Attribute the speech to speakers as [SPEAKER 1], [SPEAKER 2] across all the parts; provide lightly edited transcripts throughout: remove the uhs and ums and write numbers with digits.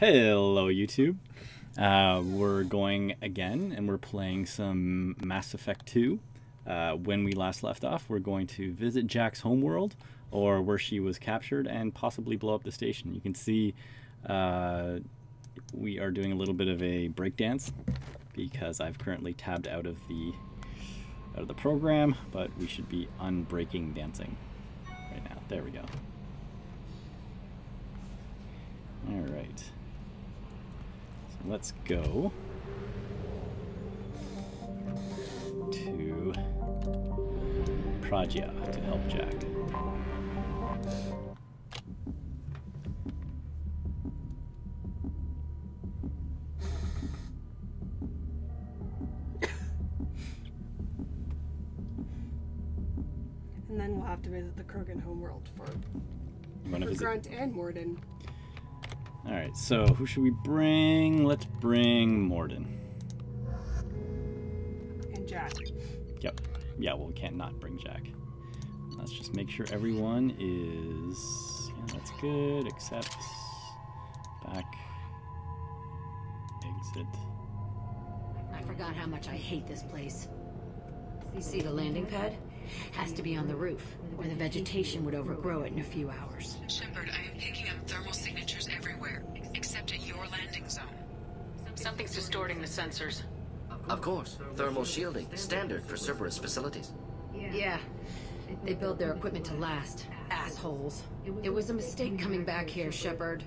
[SPEAKER 1] Hello YouTube. We're going again and we're playing some Mass Effect 2. When we last left off, we're going to visit Jack's homeworld, or where she was captured, and possibly blow up the station. You can see we are doing a little bit of a breakdance because I've currently tabbed out of the program, but we should be unbreaking dancing right now. There we go. All right. Let's go to Pragia to help Jack.
[SPEAKER 2] And then we'll have to visit the Krogan homeworld for
[SPEAKER 1] Visit?
[SPEAKER 2] Grunt and Mordin.
[SPEAKER 1] Alright, so who should we bring? Let's bring Mordin.
[SPEAKER 2] And Jack.
[SPEAKER 1] Yep. Yeah, well, we can't not bring Jack. Let's just make sure everyone is... Yeah, that's good. Accept. Back. Exit.
[SPEAKER 3] I forgot how much I hate this place. You see the landing pad? Has to be on the roof, where the vegetation would overgrow it in a few hours.
[SPEAKER 4] Shepard, I am picking up thermal signatures everywhere, except at your landing zone. Something's distorting the sensors.
[SPEAKER 5] Of course. Thermal shielding, standard for Cerberus facilities.
[SPEAKER 3] Yeah. They build their equipment to last. Assholes. It was a mistake coming back here, Shepard.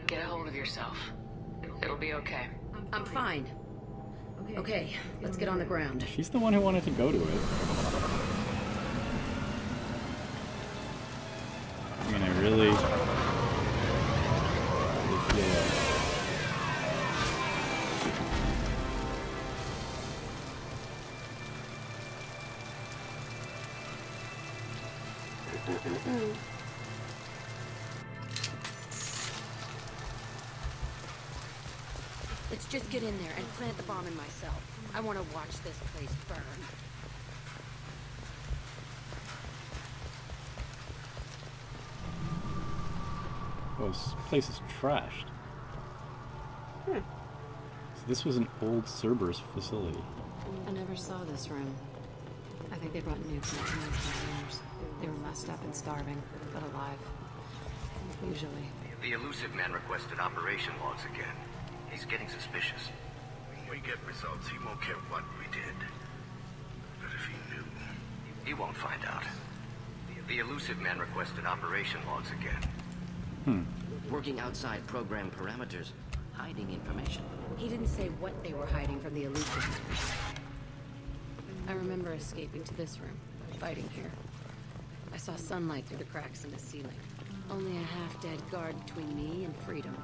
[SPEAKER 4] Get a hold of yourself. It'll be okay.
[SPEAKER 3] I'm fine. Okay, let's get on the ground.
[SPEAKER 1] She's the one who wanted to go to it. I mean, I really feel like...
[SPEAKER 3] Let's just get in there and plant the bomb in myself. I want to watch this place burn.
[SPEAKER 1] Oh, this place is trashed. So this was an old Cerberus facility.
[SPEAKER 6] I never saw this room. I think they brought nukes into engineers. They were messed up and starving, but alive. Usually.
[SPEAKER 5] The Elusive Man requested operation logs again. He's getting suspicious.
[SPEAKER 7] When we get results, he won't care what we did. But if he knew...
[SPEAKER 5] He won't find out. The Elusive Man requested operation logs again. Working outside program parameters, hiding information.
[SPEAKER 3] He didn't say what they were hiding from the Elusive.
[SPEAKER 6] I remember escaping to this room, fighting here. I saw sunlight through the cracks in the ceiling. Only a half-dead guard between me and freedom.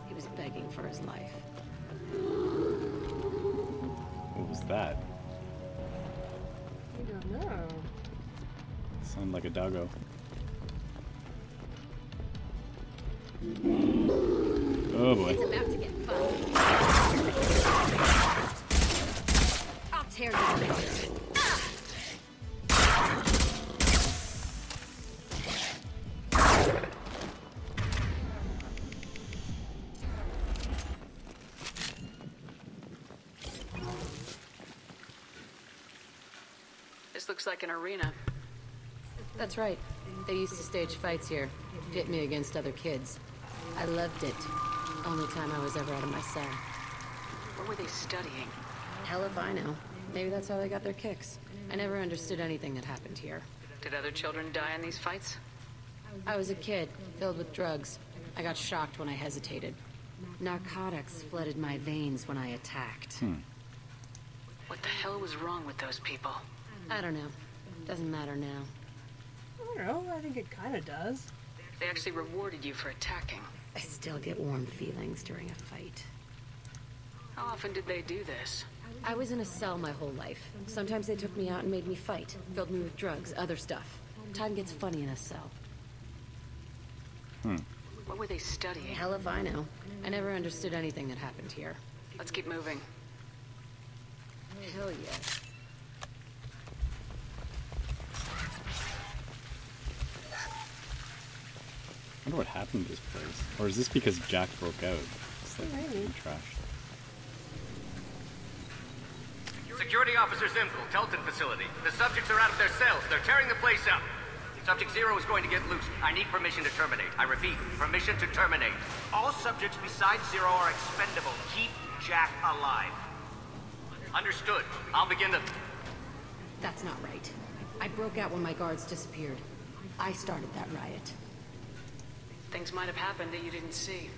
[SPEAKER 6] He was begging for his life.
[SPEAKER 1] What was that?
[SPEAKER 2] I don't know.
[SPEAKER 1] Sounded like a doggo. Oh boy.
[SPEAKER 3] It's about to get fun. I'll tear you apart.
[SPEAKER 4] This looks like an arena.
[SPEAKER 6] That's right. They used to stage fights here, pit me against other kids. I loved it. Only time I was ever out of my cell.
[SPEAKER 4] What were they studying?
[SPEAKER 6] Hell if I know. Maybe that's how they got their kicks. I never understood anything that happened here.
[SPEAKER 4] Did other children die in these fights?
[SPEAKER 6] I was a kid, filled with drugs. I got shocked when I hesitated. Narcotics flooded my veins when I attacked.
[SPEAKER 4] What the hell was wrong with those people?
[SPEAKER 6] I don't know. Doesn't matter now.
[SPEAKER 2] I don't know. I think it kind of does.
[SPEAKER 4] They actually rewarded you for attacking.
[SPEAKER 6] I still get warm feelings during a fight.
[SPEAKER 4] How often did they do this?
[SPEAKER 6] I was in a cell my whole life. Sometimes they took me out and made me fight. Filled me with drugs, other stuff. Time gets funny in a cell.
[SPEAKER 4] What were they studying?
[SPEAKER 6] Hell if I know. I never understood anything that happened here.
[SPEAKER 4] Let's keep moving.
[SPEAKER 6] Hell yeah.
[SPEAKER 1] wonder what happened to this place. Or is this because Jack broke out? It's like
[SPEAKER 2] Maybe.
[SPEAKER 1] trashed.
[SPEAKER 5] Security Officer Zimkel, Telton facility. The subjects are out of their cells. They're tearing the place up. Subject Zero is going to get loose. I need permission to terminate. I repeat, permission to terminate.
[SPEAKER 8] All subjects besides Zero are expendable. Keep Jack alive.
[SPEAKER 5] Understood. I'll begin the...
[SPEAKER 3] That's not right. I broke out when my guards disappeared. I started that riot.
[SPEAKER 4] Things might have happened that you didn't see.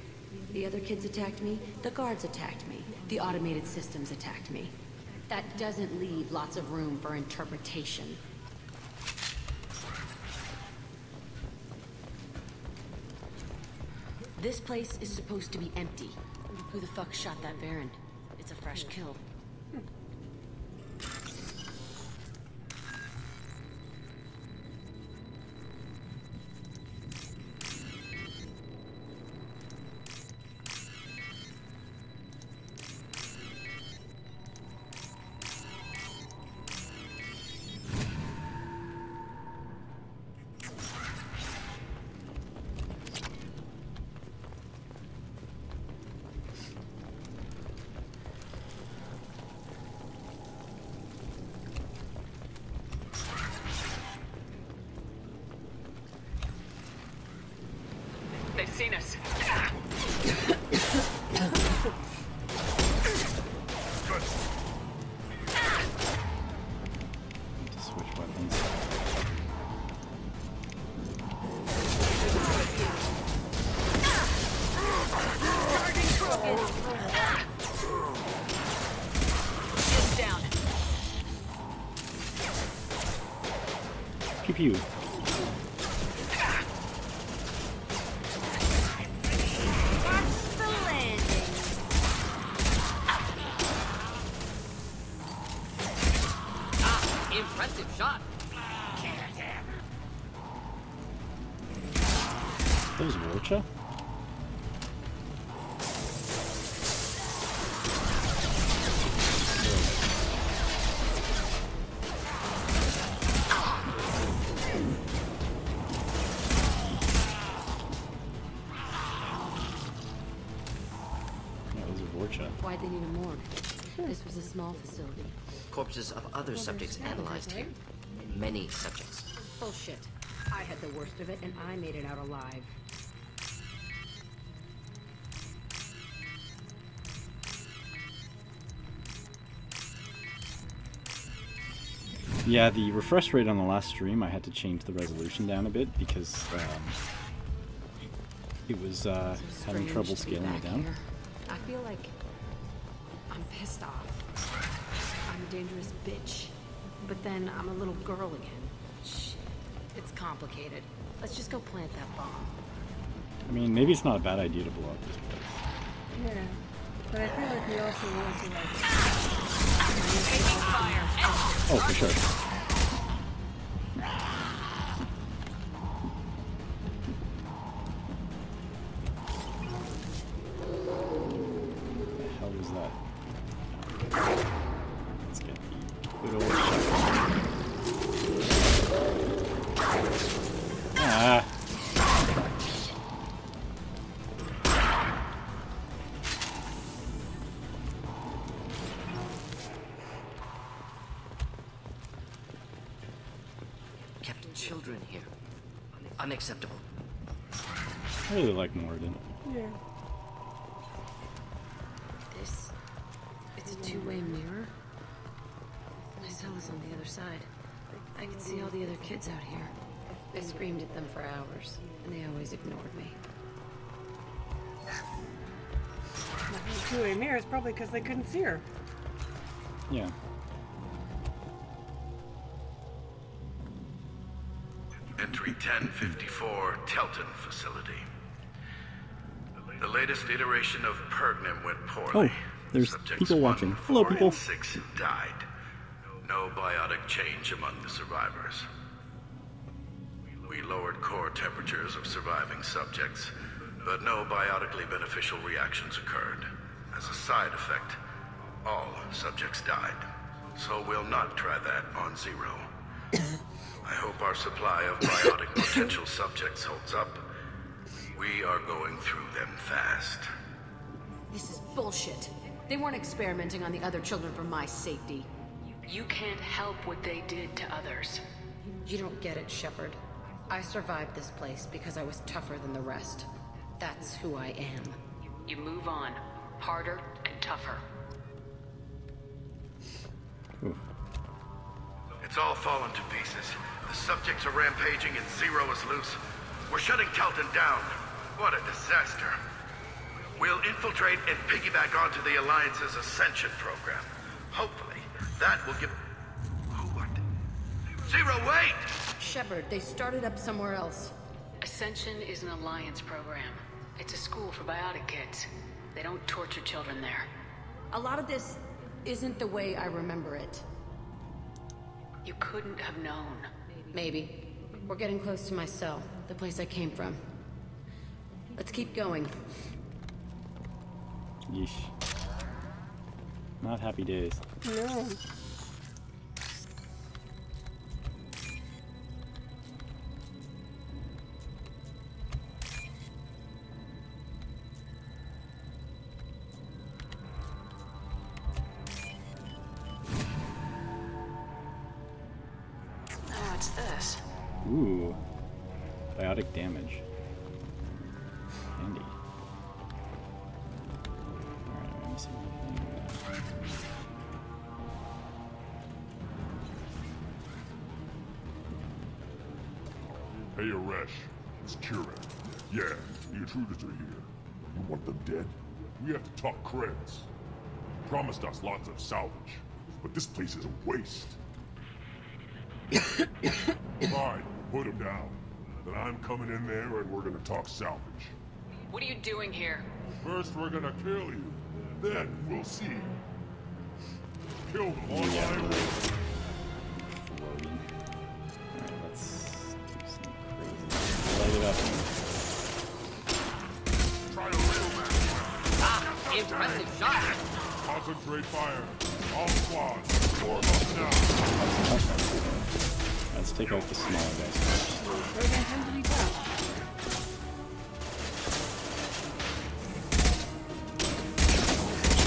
[SPEAKER 3] The other kids attacked me, the guards attacked me, the automated systems attacked me. That doesn't leave lots of room for interpretation. This place is supposed to be empty. Who the fuck shot that Baron? It's a fresh kill.
[SPEAKER 4] They've seen us.
[SPEAKER 1] Need to switch weapons.
[SPEAKER 4] It's down.
[SPEAKER 1] Pew pew.
[SPEAKER 5] Impressive shot.
[SPEAKER 1] That was Vorcha? That was Vorcha.
[SPEAKER 3] Why'd they need a morgue? This was a small facility.
[SPEAKER 5] Corpses of other subjects analyzed here. Many subjects.
[SPEAKER 3] Bullshit. I had the worst of it, and I made it out alive.
[SPEAKER 1] Yeah, the refresh rate on the last stream, I had to change the resolution down a bit because it was having trouble scaling it down.
[SPEAKER 3] Here. I feel like I'm pissed off. I'm a dangerous bitch. But then I'm a little girl again. Shit. It's complicated. Let's just go plant that bomb.
[SPEAKER 1] I mean, maybe it's not a bad idea to blow up this place.
[SPEAKER 2] Yeah. But I feel like we also want to, like...
[SPEAKER 1] Oh, for sure. What the hell was that? Let's get the good old shotgun. Ah!
[SPEAKER 5] Kept children here. Unacceptable.
[SPEAKER 1] I really like Morden.
[SPEAKER 2] Yeah.
[SPEAKER 3] It's a two-way mirror. My cell is on the other side. I can see all the other kids out here. I screamed at them for hours, and they always ignored me.
[SPEAKER 2] The two-way mirror is probably because they couldn't see her.
[SPEAKER 1] Yeah.
[SPEAKER 7] Entry 1054, Telton facility. The latest iteration of Pergnum went poorly.
[SPEAKER 1] Oh, there's
[SPEAKER 7] Subjects
[SPEAKER 1] people
[SPEAKER 7] 1,
[SPEAKER 1] watching.
[SPEAKER 7] 4,
[SPEAKER 1] Hello, people.
[SPEAKER 7] and 6 died. No biotic change among the survivors. We lowered core temperatures of surviving subjects, but no biotically beneficial reactions occurred. As a side effect, all subjects died. So we'll not try that on Zero. I hope our supply of biotic potential subjects holds up. We are going through them fast.
[SPEAKER 6] This is bullshit. They weren't experimenting on the other children for my safety.
[SPEAKER 4] You can't help what they did to others.
[SPEAKER 6] You don't get it, Shepard. I survived this place because I was tougher than the rest. That's who I am.
[SPEAKER 4] You move on. Harder and tougher.
[SPEAKER 7] It's all fallen to pieces. The subjects are rampaging and Zero is loose. We're shutting Kelton down. What a disaster. We'll infiltrate and piggyback onto the Alliance's Ascension program. Hopefully, that will give... What? Zero, wait!
[SPEAKER 6] Shepard, they started up somewhere else.
[SPEAKER 4] Ascension is an Alliance program. It's a school for biotic kids. They don't torture children there.
[SPEAKER 6] A lot of this isn't the way I remember it.
[SPEAKER 4] You couldn't have known.
[SPEAKER 6] Maybe. We're getting close to my cell, the place I came from. Let's keep going.
[SPEAKER 1] Yeesh. Not happy days.
[SPEAKER 2] No.
[SPEAKER 4] What's this?
[SPEAKER 1] Ooh. Biotic damage. Handy. Alright, let me see anything.
[SPEAKER 9] Hey, Aresh. It's Kieran. Yeah, the intruders are here. You want them dead? We have to talk creds. Promised us lots of salvage, but this place is a waste. Fine, put him down. Then I'm coming in there and we're gonna talk salvage.
[SPEAKER 4] What are you doing here?
[SPEAKER 9] First we're gonna kill you, then we'll see. Kill them on my way.
[SPEAKER 1] Loading. Alright, let's do some crazy. Light it up.
[SPEAKER 9] Try a real man.
[SPEAKER 8] Impressive shot.
[SPEAKER 9] Concentrate fire. All squads, form up now.
[SPEAKER 1] Let's take out the smaller guys first.
[SPEAKER 2] Where they tend to be tough.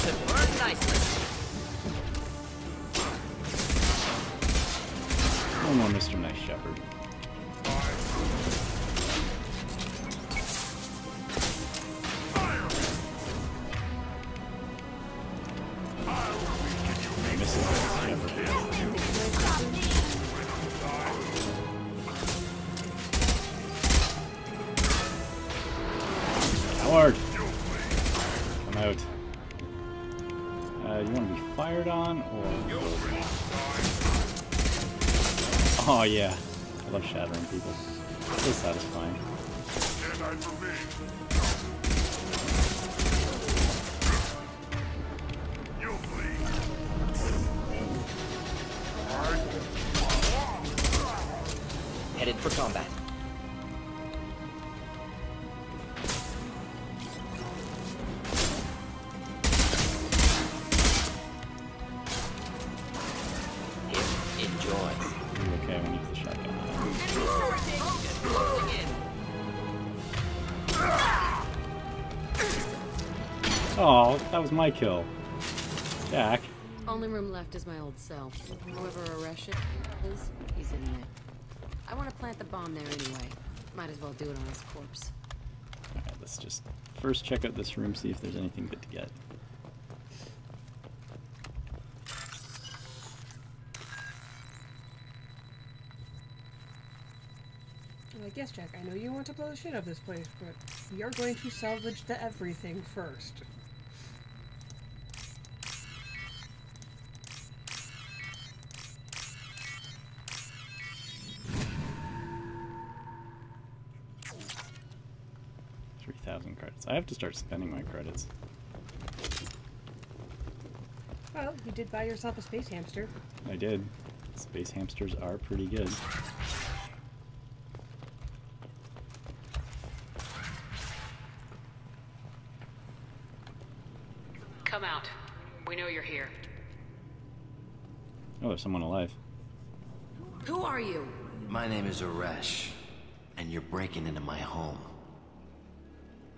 [SPEAKER 8] Should burn nicely.
[SPEAKER 1] No more Mr. Nice Shepherd. Howard! Come out. You want to be fired on, or... Oh yeah, I love shattering people. It's so satisfying.
[SPEAKER 8] Headed for combat.
[SPEAKER 1] Okay, I'm gonna use the shotgun. Oh, that was my kill. Jack.
[SPEAKER 6] Only room left is my old cell. Whoever Aresh is, he's in there. I want to plant the bomb there anyway. Might as well do it on his corpse.
[SPEAKER 1] Alright, let's just first check out this room, see if there's anything good to get.
[SPEAKER 2] Like, yes, Jack, I know you want to blow the shit out of this place, but we are going to salvage the everything first.
[SPEAKER 1] Credits. I have to start spending my credits.
[SPEAKER 2] Well, you did buy yourself a space hamster.
[SPEAKER 1] I did. Space hamsters are pretty good.
[SPEAKER 4] Come out. We know you're here.
[SPEAKER 1] Oh, there's someone alive.
[SPEAKER 6] Who are you?
[SPEAKER 10] My name is Aresh, and you're breaking into my home.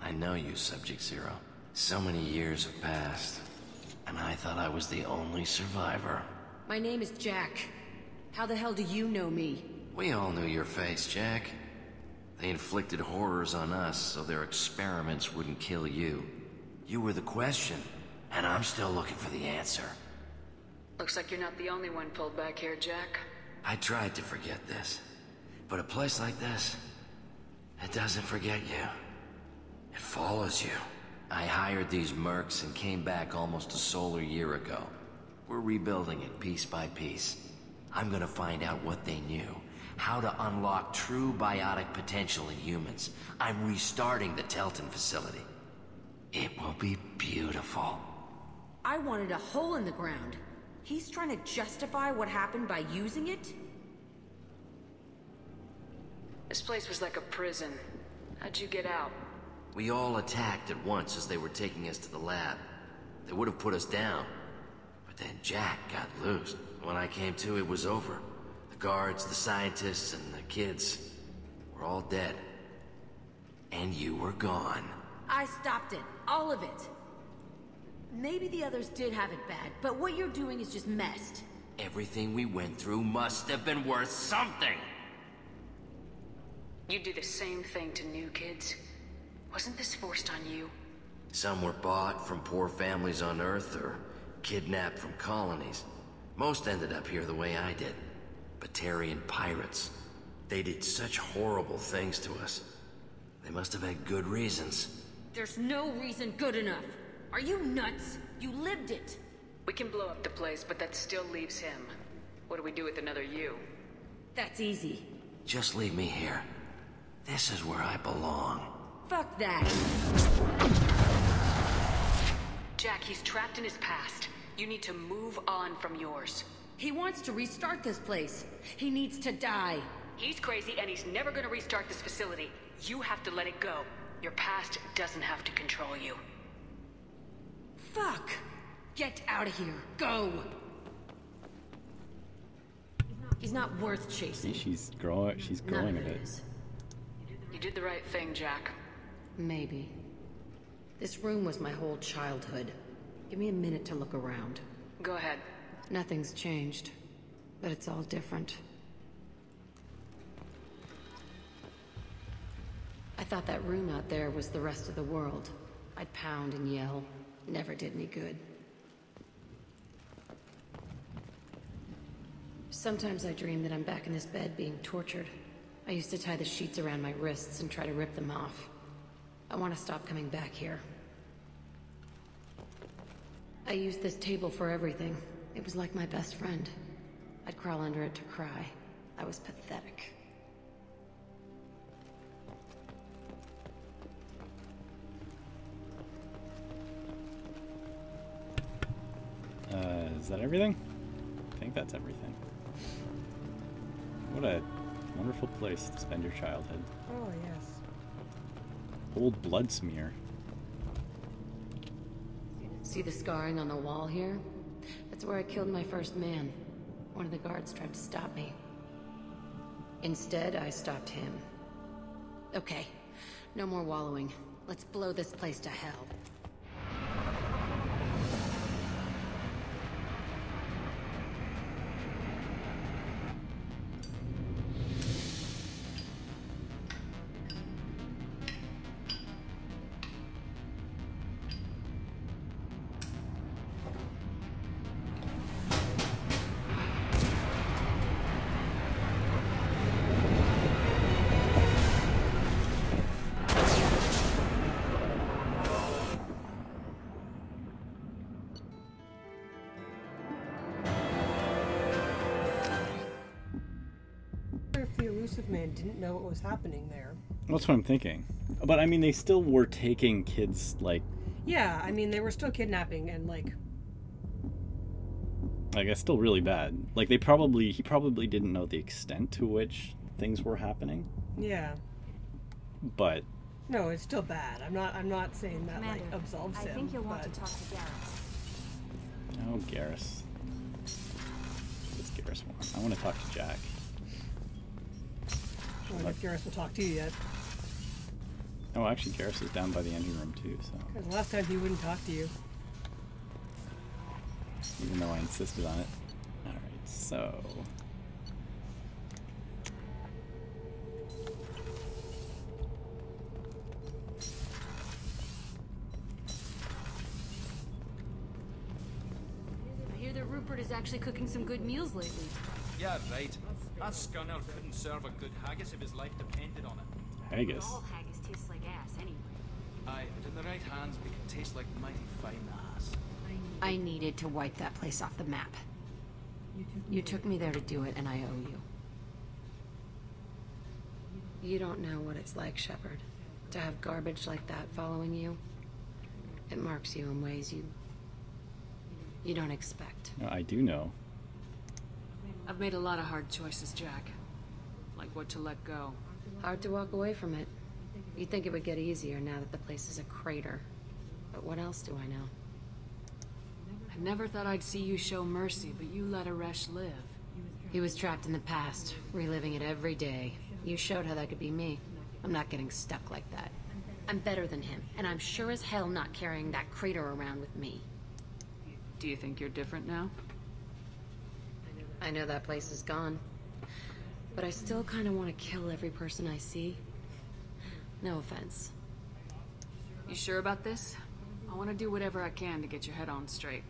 [SPEAKER 10] I know you, Subject Zero. So many years have passed, and I thought I was the only survivor.
[SPEAKER 6] My name is Jack. How the hell do you know me?
[SPEAKER 10] We all knew your face, Jack. They inflicted horrors on us so their experiments wouldn't kill you. You were the question, and I'm still looking for the answer.
[SPEAKER 4] Looks like you're not the only one pulled back here, Jack.
[SPEAKER 10] I tried to forget this, but a place like this, it doesn't forget you. It follows you. I hired these mercs and came back almost a solar year ago. We're rebuilding it piece by piece. I'm gonna find out what they knew, how to unlock true biotic potential in humans. I'm restarting the Telton facility. It will be beautiful.
[SPEAKER 6] I wanted a hole in the ground. He's trying to justify what happened by using it?
[SPEAKER 4] This place was like a prison. How'd you get out?
[SPEAKER 10] We all attacked at once as they were taking us to the lab. They would have put us down. But then Jack got loose. When I came to, it was over. The guards, the scientists, and the kids were all dead. And you were gone.
[SPEAKER 6] I stopped it. All of it. Maybe the others did have it bad, but what you're doing is just messed.
[SPEAKER 10] Everything we went through must have been worth something!
[SPEAKER 4] You do the same thing to new kids. Wasn't this forced on you?
[SPEAKER 10] Some were bought from poor families on Earth or kidnapped from colonies. Most ended up here the way I did. Batarian pirates. They did such horrible things to us. They must have had good reasons.
[SPEAKER 6] There's no reason good enough. Are you nuts? You lived it.
[SPEAKER 4] We can blow up the place, but that still leaves him. What do we do with another you?
[SPEAKER 6] That's easy.
[SPEAKER 10] Just leave me here. This is where I belong.
[SPEAKER 6] Fuck that.
[SPEAKER 4] Jack, he's trapped in his past. You need to move on from yours.
[SPEAKER 6] He wants to restart this place. He needs to die.
[SPEAKER 4] He's crazy and he's never gonna restart this facility. You have to let it go. Your past doesn't have to control you.
[SPEAKER 6] Fuck! Get out of here. Go! He's not worth chasing.
[SPEAKER 1] She's growing a bit.
[SPEAKER 4] You did the right thing, Jack.
[SPEAKER 6] Maybe. This room was my whole childhood. Give me a minute to look around.
[SPEAKER 4] Go ahead.
[SPEAKER 6] Nothing's changed, but it's all different. I thought that room out there was the rest of the world. I'd pound and yell. Never did any good. Sometimes I dream that I'm back in this bed being tortured. I used to tie the sheets around my wrists and try to rip them off. I want to stop coming back here. I used this table for everything. It was like my best friend. I'd crawl under it to cry. I was pathetic.
[SPEAKER 1] Is that everything? I think that's everything. What a wonderful place to spend your childhood.
[SPEAKER 2] Oh, yes.
[SPEAKER 1] Old blood smear.
[SPEAKER 6] See the scarring on the wall here? That's where I killed my first man. One of the guards tried to stop me. Instead, I stopped him. Okay, no more wallowing. Let's blow this place to hell.
[SPEAKER 2] Man didn't know what was happening there.
[SPEAKER 1] That's what I'm thinking. But I mean, they still were taking kids, like...
[SPEAKER 2] Yeah, I mean, they were still kidnapping and, like...
[SPEAKER 1] Like, it's still really bad. Like, he probably didn't know the extent to which things were happening.
[SPEAKER 2] Yeah.
[SPEAKER 1] But...
[SPEAKER 2] No, it's still bad. I'm not saying that,
[SPEAKER 3] Commander,
[SPEAKER 2] like, absolves him.
[SPEAKER 3] I think you'll want to talk to Garrus.
[SPEAKER 1] Oh, Garrus. What does Garrus want? I want to talk to Jack.
[SPEAKER 2] I don't know if Garrus will talk to you yet.
[SPEAKER 1] Oh, actually, Garrus is down by the engine room too, so...
[SPEAKER 2] Because last time he wouldn't talk to you.
[SPEAKER 1] Even though I insisted on it. Alright, so...
[SPEAKER 6] I hear that Rupert is actually cooking some good meals lately.
[SPEAKER 11] Yeah, right. That scunner couldn't serve a good haggis if his life depended on it.
[SPEAKER 1] Haggis?
[SPEAKER 3] All haggis tastes like ass anyway.
[SPEAKER 11] Aye, but in the right hands, we can taste like mighty fine ass.
[SPEAKER 6] I needed to wipe that place off the map. You took me there to do it, and I owe you. You don't know what it's like, Shepard, to have garbage like that following you. It marks you in ways you don't expect.
[SPEAKER 1] No, I do know.
[SPEAKER 4] I've made a lot of hard choices, Jack. Like what to let go.
[SPEAKER 6] Hard to walk away from it. You'd think it would get easier now that the place is a crater. But what else do I know?
[SPEAKER 4] I never thought I'd see you show mercy, but you let Aresh live.
[SPEAKER 6] He was trapped in the past, reliving it every day. You showed how that could be me. I'm not getting stuck like that. I'm better than him, and I'm sure as hell not carrying that crater around with me.
[SPEAKER 4] Do you think you're different now?
[SPEAKER 6] I know that place is gone. But I still kind of want to kill every person I see. No offense.
[SPEAKER 4] You sure about this? I want to do whatever I can to get your head on straight.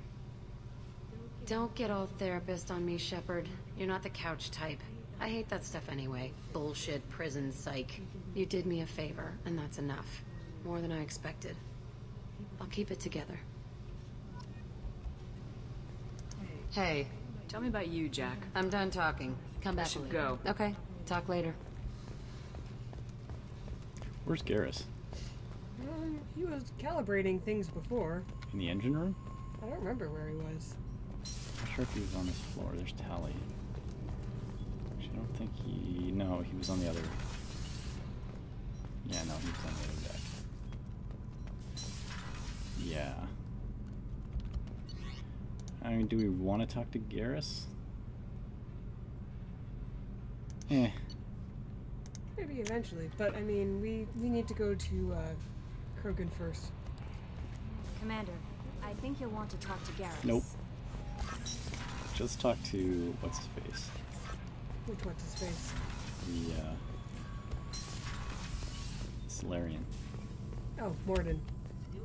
[SPEAKER 6] Don't get all therapist on me, Shepard. You're not the couch type. I hate that stuff anyway. Bullshit, prison, psych. You did me a favor, and that's enough. More than I expected. I'll keep it together. Hey.
[SPEAKER 4] Tell me about you, Jack.
[SPEAKER 6] I'm done talking. Come back.
[SPEAKER 4] I should
[SPEAKER 6] later.
[SPEAKER 4] go.
[SPEAKER 6] Okay. Talk later.
[SPEAKER 1] Where's Garrus?
[SPEAKER 2] He was calibrating things before.
[SPEAKER 1] In the engine room?
[SPEAKER 2] I don't remember where he was.
[SPEAKER 1] I'm not sure if he was on this floor. There's Tally. Actually, I don't think he... No, he was on the other... Yeah, no, he was on the other deck. Yeah. I mean, do we want to talk to Garrus? Eh.
[SPEAKER 2] Maybe eventually, but I mean, we need to go to Krogan first.
[SPEAKER 12] Commander, I think you'll want to talk to Garrus.
[SPEAKER 1] Nope. Just talk to what's his face.
[SPEAKER 2] Which what's his face?
[SPEAKER 1] The Solarian.
[SPEAKER 2] Oh, Mordin.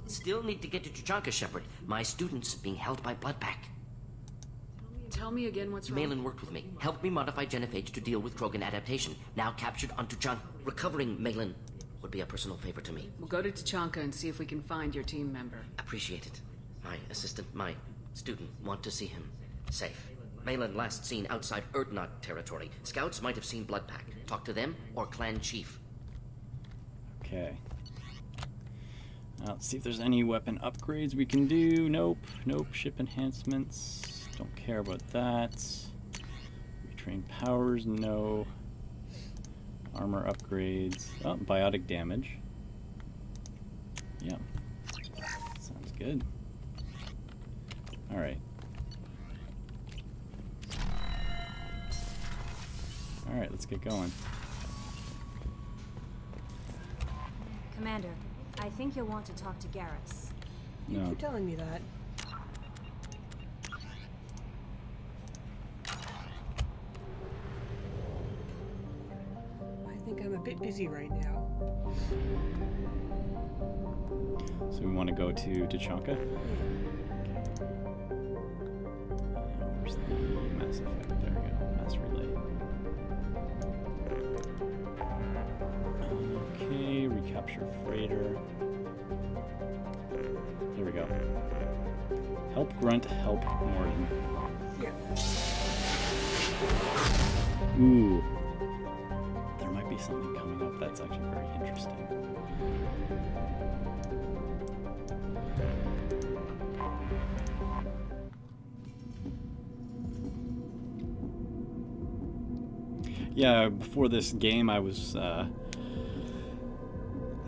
[SPEAKER 10] Still need to get to Tuchanka, Shepard. My student's being held by Bloodpack.
[SPEAKER 4] Tell me again what's wrong.
[SPEAKER 10] Malin worked with me. Helped me modify genophage to deal with Krogan adaptation. Now captured on Tuchanka. Recovering Malin would be a personal favor to me.
[SPEAKER 4] We'll go to Tuchanka and see if we can find your team member.
[SPEAKER 10] Appreciate it. My assistant, my student, want to see him safe. Malin last seen outside Urdnot territory. Scouts might have seen Bloodpack. Talk to them or clan chief.
[SPEAKER 1] Okay. Let's see if there's any weapon upgrades we can do. Nope. Nope. Ship enhancements. Don't care about that. Retrain powers. No. Armor upgrades. Oh, biotic damage. Yeah. Sounds good. Alright. Alright, let's get going.
[SPEAKER 12] Commander, I think you'll want to talk to Garrus.
[SPEAKER 2] You
[SPEAKER 1] No.
[SPEAKER 2] keep telling me that. I think I'm a bit busy right now.
[SPEAKER 1] So we want to go to Tuchanka? Where's the Mass Effect? There we go. Mass Relay. Okay, recapture freighter. There we go. Help Grunt, help Mordin.
[SPEAKER 2] Yeah.
[SPEAKER 1] Ooh. There might be something coming up that's actually very interesting. Yeah, before this game I was, I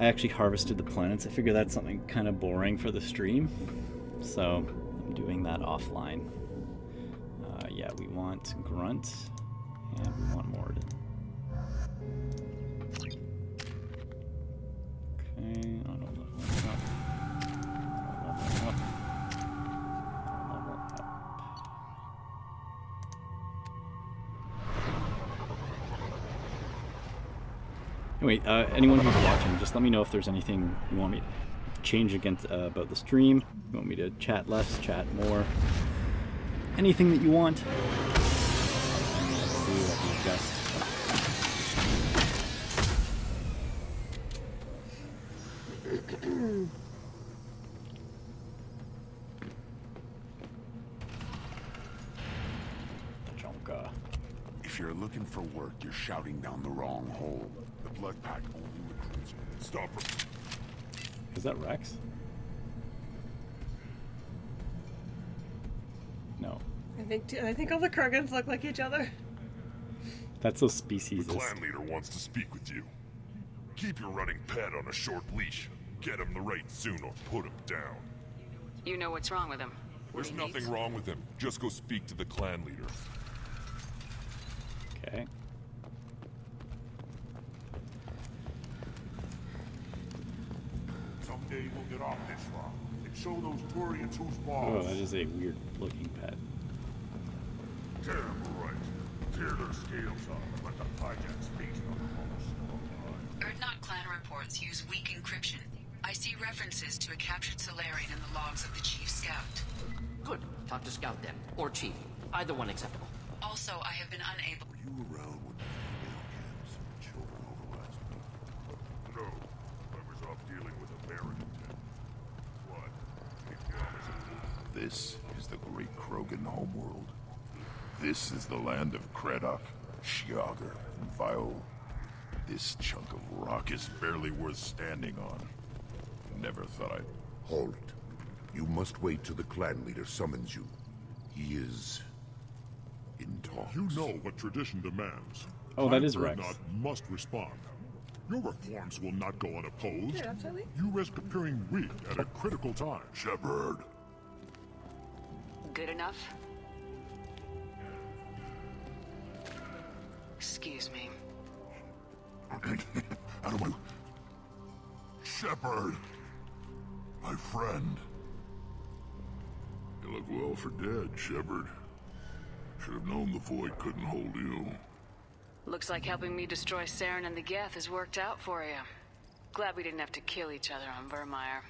[SPEAKER 1] actually harvested the planets. I figure that's something kind of boring for the stream, so I'm doing that offline. Yeah, we want Grunt, and we want Mordin. Oh, no, level up. Level up. Level up. Anyway, anyone who's watching, just let me know if there's anything you want me to change against about the stream. You want me to chat less, chat more, anything that you want. I can adjust.
[SPEAKER 13] If you're looking for work, you're shouting down the wrong hole. The Blood Pack only recruits. Stop her.
[SPEAKER 1] Is that Rex? No.
[SPEAKER 2] I think all the Krogans look like each other.
[SPEAKER 1] That's so speciesist.
[SPEAKER 9] The clan leader wants to speak with you. Keep your running pet on a short leash. Get him the right soon or put him down.
[SPEAKER 4] You know what's wrong with him?
[SPEAKER 9] There's nothing wrong with him. Just go speak to the clan leader.
[SPEAKER 1] Okay.
[SPEAKER 9] Someday we'll get off this rock and show those Turians who's boss.
[SPEAKER 1] Oh, that is a weird looking pet.
[SPEAKER 9] Tear them right. Tear their scales off and let the Pyjaks feast on the most.
[SPEAKER 4] Erdnot clan reports use weak encryption. I see references to a captured Solarian in the logs of the Chief Scout.
[SPEAKER 10] Good. Talk to Scout then. Or Chief. Either one acceptable.
[SPEAKER 4] Also, I have been unable...
[SPEAKER 9] Were you around when the female camps and children over last month? No. I was off dealing with a American. What?
[SPEAKER 13] This is the great Krogan homeworld. This is the land of Kredok, Shiagar, and Viol. This chunk of rock is barely worth standing on. Never thought I'd...
[SPEAKER 14] Hold it. You must wait till the clan leader summons you. He is... in talks.
[SPEAKER 9] You know what tradition demands.
[SPEAKER 1] Oh, that is Rex.
[SPEAKER 9] Erdnot must respond. Your reforms will not go unopposed.
[SPEAKER 2] Yeah, absolutely.
[SPEAKER 9] You risk appearing weak at a critical time. Shepard.
[SPEAKER 4] Good enough? Excuse me.
[SPEAKER 9] Out of my... Shepard. My friend. You look well for dead, Shepard. Should have known the Void couldn't hold you.
[SPEAKER 4] Looks like helping me destroy Saren and the Geth has worked out for you. Glad we didn't have to kill each other on Vermeer.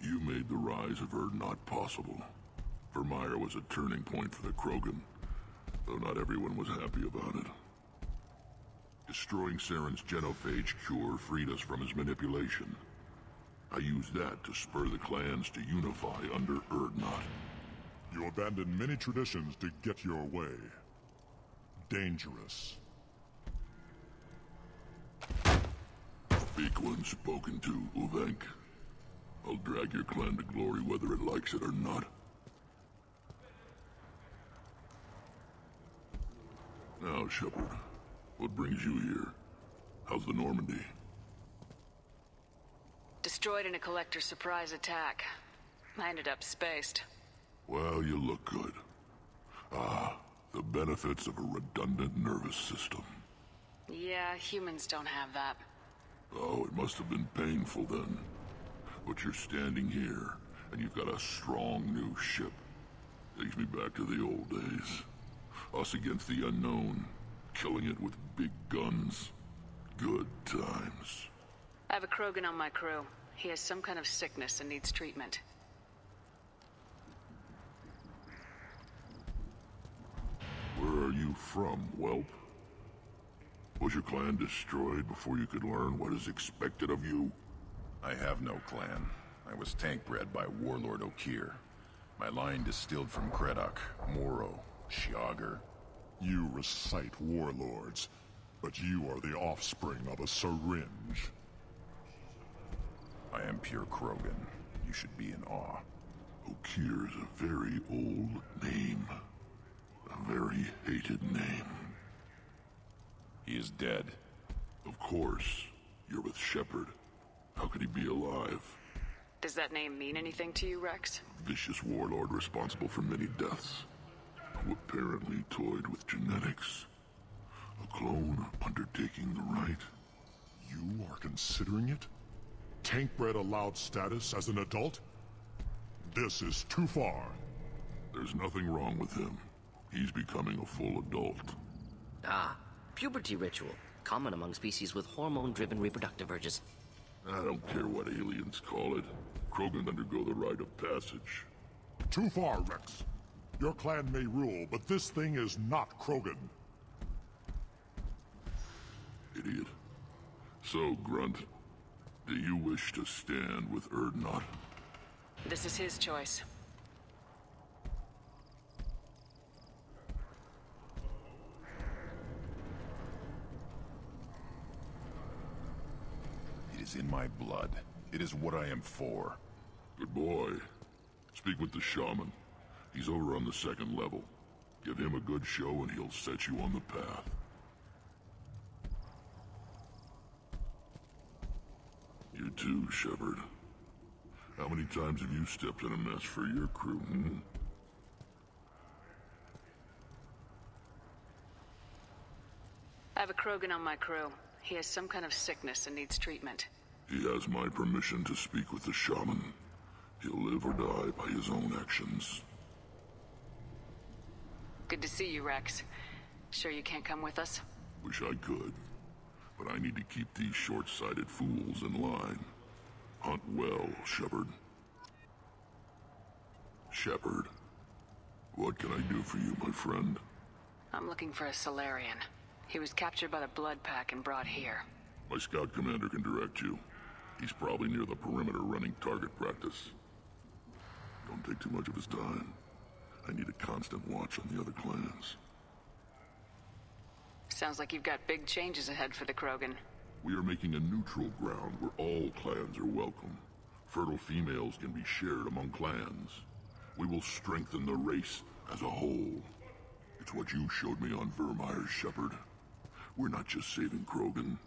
[SPEAKER 9] You made the rise of Erdnot possible. Vermeer was a turning point for the Krogan, though not everyone was happy about it. Destroying Saren's genophage cure freed us from his manipulation. I used that to spur the clans to unify under Erdnot. You abandoned many traditions to get your way. Dangerous. Speak when spoken to, Uvenk. I'll drag your clan to glory whether it likes it or not. Now, Shepard, what brings you here? How's the Normandy?
[SPEAKER 4] Destroyed in a Collector surprise attack. I ended up spaced.
[SPEAKER 9] Well, you look good. Ah, the benefits of a redundant nervous system.
[SPEAKER 4] Yeah, humans don't have that.
[SPEAKER 9] Oh, it must have been painful then. But you're standing here, and you've got a strong new ship. Takes me back to the old days. Us against the unknown, killing it with big guns. Good times.
[SPEAKER 4] I have a Krogan on my crew. He has some kind of sickness and needs treatment.
[SPEAKER 9] Where are you from, whelp? Was your clan destroyed before you could learn what is expected of you?
[SPEAKER 13] I have no clan. I was tank bred by Warlord Okeer. My line distilled from Kredok, Moro, Shiagar.
[SPEAKER 9] You recite warlords, but you are the offspring of a syringe.
[SPEAKER 13] I am pure Krogan. You should be in awe.
[SPEAKER 9] Okeer is a very old name. A very hated name.
[SPEAKER 13] He is dead.
[SPEAKER 9] Of course. You're with Shepard. How could he be alive?
[SPEAKER 4] Does that name mean anything to you, Rex?
[SPEAKER 9] Vicious warlord responsible for many deaths. Who apparently toyed with genetics. A clone undertaking the right. You are considering it? Tankbred allowed status as an adult? This is too far.
[SPEAKER 14] There's nothing wrong with him. He's becoming a full adult.
[SPEAKER 15] Ah, puberty ritual. Common among species with hormone-driven reproductive urges.
[SPEAKER 14] I don't care what aliens call it. Krogan undergo the rite of passage.
[SPEAKER 9] Too far, Rex. Your clan may rule, but this thing is not Krogan.
[SPEAKER 14] Idiot. So, Grunt, do you wish to stand with Urdnot?
[SPEAKER 4] This is his choice.
[SPEAKER 13] It is in my blood. It is what I am for.
[SPEAKER 14] Good boy. Speak with the shaman. He's over on the second level. Give him a good show and he'll set you on the path. You too, Shepard. How many times have you stepped in a mess for your crew, hmm?
[SPEAKER 4] I have a Krogan on my crew. He has some kind of sickness and needs treatment.
[SPEAKER 14] He has my permission to speak with the shaman. He'll live or die by his own actions.
[SPEAKER 4] Good to see you, Rex. Sure you can't come with us?
[SPEAKER 14] Wish I could. But I need to keep these short-sighted fools in line. Hunt well, Shepard. Shepard, what can I do for you, my friend?
[SPEAKER 4] I'm looking for a Salarian. He was captured by the Blood Pack and brought here.
[SPEAKER 14] My scout commander can direct you. He's probably near the perimeter running target practice. Don't take too much of his time. I need a constant watch on the other clans.
[SPEAKER 4] Sounds like you've got big changes ahead for the Krogan.
[SPEAKER 14] We are making a neutral ground where all clans are welcome. Fertile females can be shared among clans. We will strengthen the race as a whole. It's what you showed me on Vermeer's, Shepard. We're not just saving Krogan.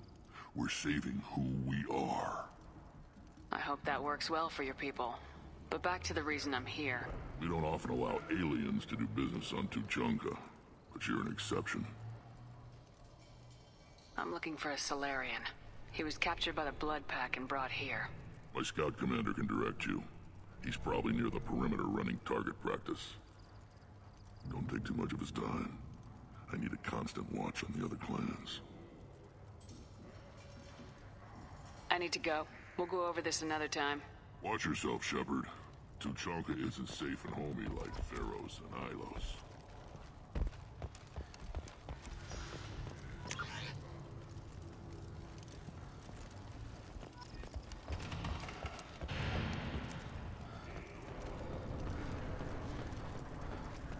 [SPEAKER 14] We're saving who we are.
[SPEAKER 4] I hope that works well for your people. But back to the reason I'm here.
[SPEAKER 14] We don't often allow aliens to do business on Tuchanka, but you're an exception.
[SPEAKER 4] I'm looking for a Salarian. He was captured by the Blood Pack and brought here.
[SPEAKER 14] My scout commander can direct you. He's probably near the perimeter running target practice. Don't take too much of his time. I need a constant watch on the other clans.
[SPEAKER 4] I need to go. We'll go over this another time.
[SPEAKER 14] Watch yourself, Shepard. Tuchanka isn't safe and homey like Pharaohs and Ilos.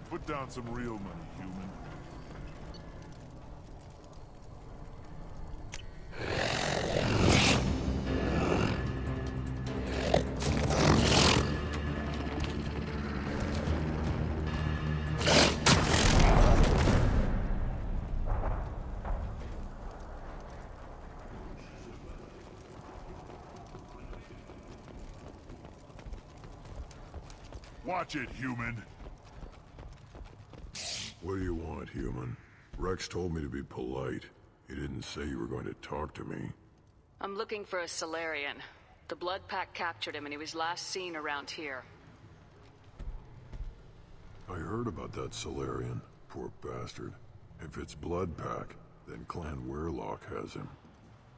[SPEAKER 9] Put down some real money, human. Watch it, human.
[SPEAKER 13] What do you want, human? Rex told me to be polite. He didn't say you were going to talk to me.
[SPEAKER 4] I'm looking for a Salarian. The Blood Pack captured him and he was last seen around here.
[SPEAKER 13] I heard about that Salarian. Poor bastard. If it's Blood Pack, then Clan Weirlock has him.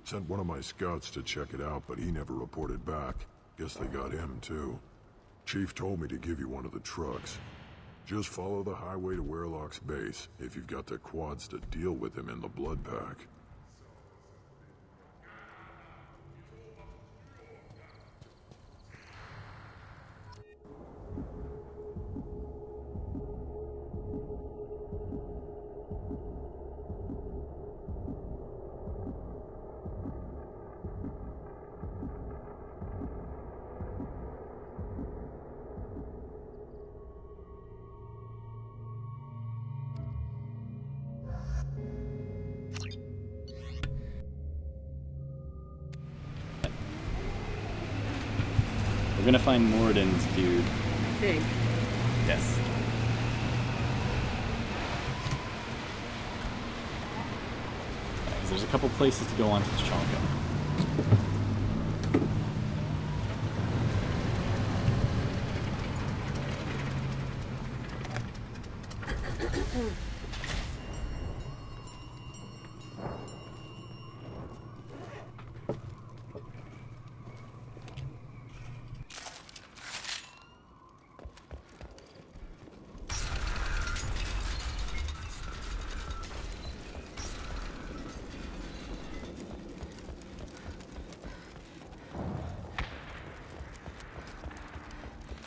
[SPEAKER 13] Sent one of my scouts to check it out, but he never reported back. Guess they got him, too. Chief told me to give you one of the trucks. Just follow the highway to Weirlock's base, if you've got the quads to deal with him in the Blood Pack.
[SPEAKER 1] We're gonna find Mordin's dude.
[SPEAKER 2] I think.
[SPEAKER 1] Yes. There's a couple places to go on to Tuchanka.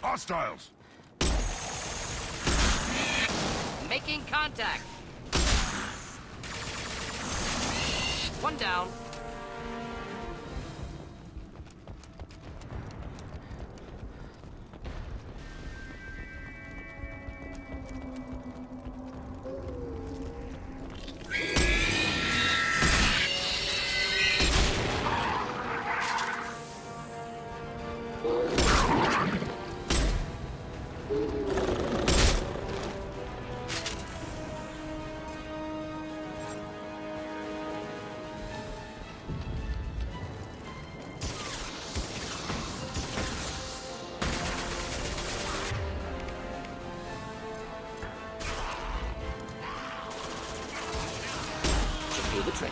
[SPEAKER 13] Hostiles!
[SPEAKER 15] Making contact. One down. Do the trick.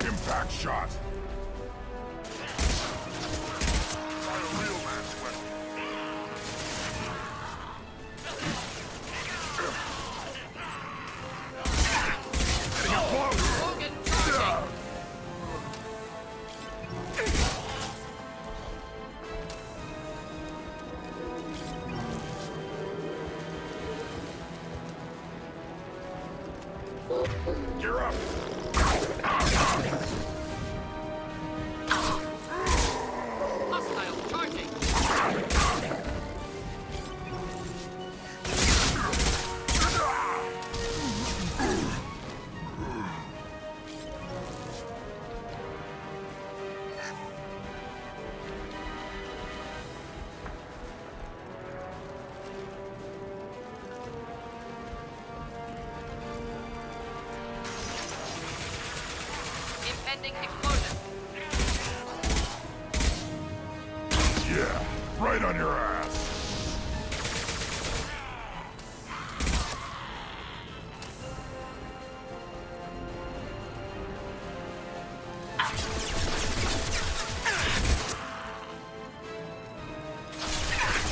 [SPEAKER 13] Impact shot! Try a real man's weapon. Getting up close!
[SPEAKER 15] Logan charging!
[SPEAKER 13] Gear up!
[SPEAKER 15] Hostile charging! Impending explosion.
[SPEAKER 13] Yeah, right on your ass!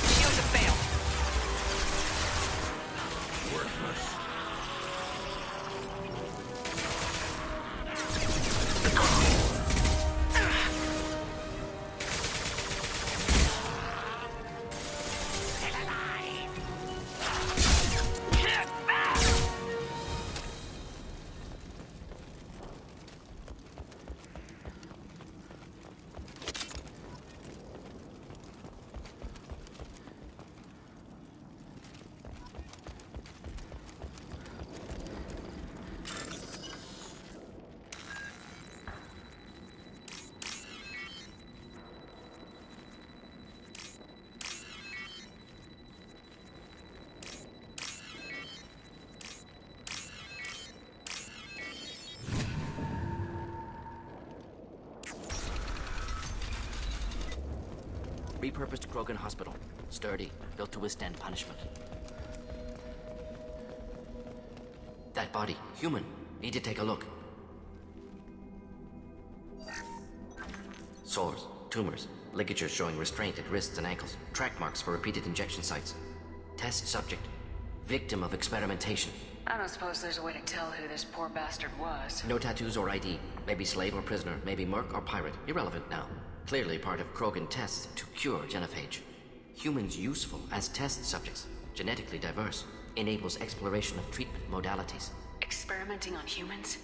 [SPEAKER 15] Shield to fail.
[SPEAKER 13] Worthless.
[SPEAKER 15] Repurposed Krogan Hospital. Sturdy, built to withstand punishment. That body, human. Need to take a look. Sores, tumors, ligatures showing restraint at wrists and ankles, track marks for repeated injection sites. Test subject, victim of experimentation.
[SPEAKER 4] I don't suppose there's a way to tell who this poor bastard was.
[SPEAKER 15] No tattoos or ID. Maybe slave or prisoner, maybe merc or pirate. Irrelevant now. Clearly part of Krogan tests to cure genophage. Humans useful as test subjects. Genetically diverse. Enables exploration of treatment modalities.
[SPEAKER 4] Experimenting on humans?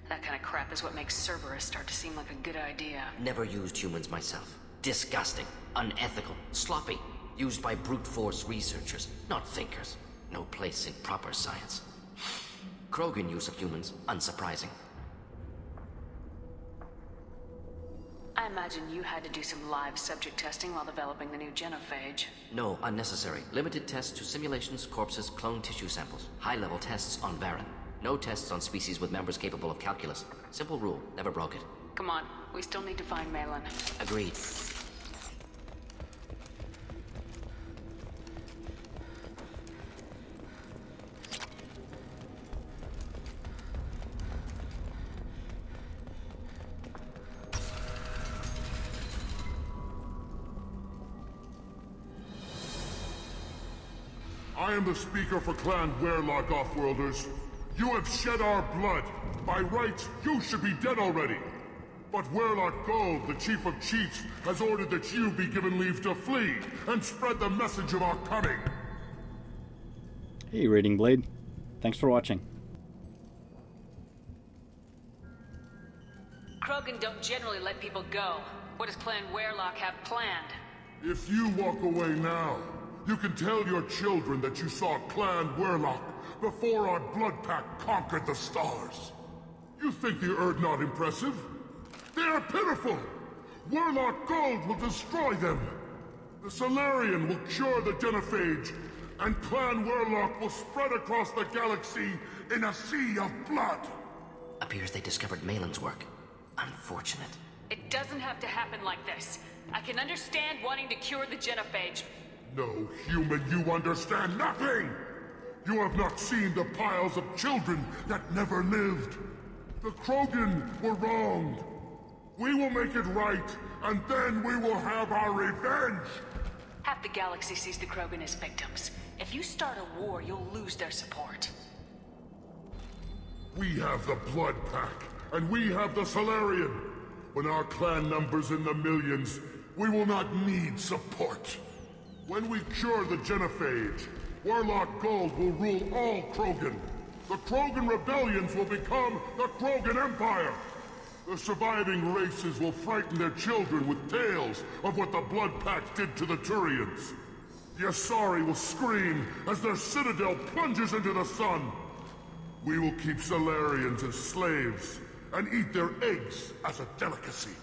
[SPEAKER 4] That kind of crap is what makes Cerberus start to seem like a good idea.
[SPEAKER 15] Never used humans myself. Disgusting, unethical, sloppy. Used by brute force researchers, not thinkers. No place in proper science. Krogan use of humans, unsurprising.
[SPEAKER 4] I imagine you had to do some live subject testing while developing the new genophage.
[SPEAKER 15] No, unnecessary. Limited tests to simulations, corpses, clone tissue samples. High-level tests on Varen. No tests on species with members capable of calculus. Simple rule, never broke it.
[SPEAKER 4] Come on, we still need to find Malin.
[SPEAKER 15] Agreed.
[SPEAKER 9] I am the speaker for Clan Werlock, Offworlders. You have shed our blood. By rights, you should be dead already. But Werlock Gold, the Chief of Chiefs, has ordered that you be given leave to flee and spread the message of our coming.
[SPEAKER 1] Hey, Raiding Blade. Thanks for watching.
[SPEAKER 4] Krogan don't generally let people go. What does Clan Werlock have planned?
[SPEAKER 9] If you walk away now, you can tell your children that you saw Clan Werlock before our blood pact conquered the stars. You think the Erd not impressive? They are pitiful! Werlock Gold will destroy them! The Salarian will cure the genophage, and Clan Werlock will spread across the galaxy in a sea of blood!
[SPEAKER 15] Appears they discovered Malin's work. Unfortunate.
[SPEAKER 4] It doesn't have to happen like this. I can understand wanting to cure the genophage.
[SPEAKER 9] No, human, you understand nothing! You have not seen the piles of children that never lived. The Krogan were wronged. We will make it right, and then we will have our revenge!
[SPEAKER 4] Half the galaxy sees the Krogan as victims. If you start a war, you'll lose their support.
[SPEAKER 9] We have the Blood Pack, and we have the Salarian. When our clan numbers in the millions, we will not need support. When we cure the genophage, Werlock Gold will rule all Krogan. The Krogan rebellions will become the Krogan Empire. The surviving races will frighten their children with tales of what the Blood Pact did to the Turians. The Asari will scream as their citadel plunges into the sun. We will keep Salarians as slaves and eat their eggs as a delicacy.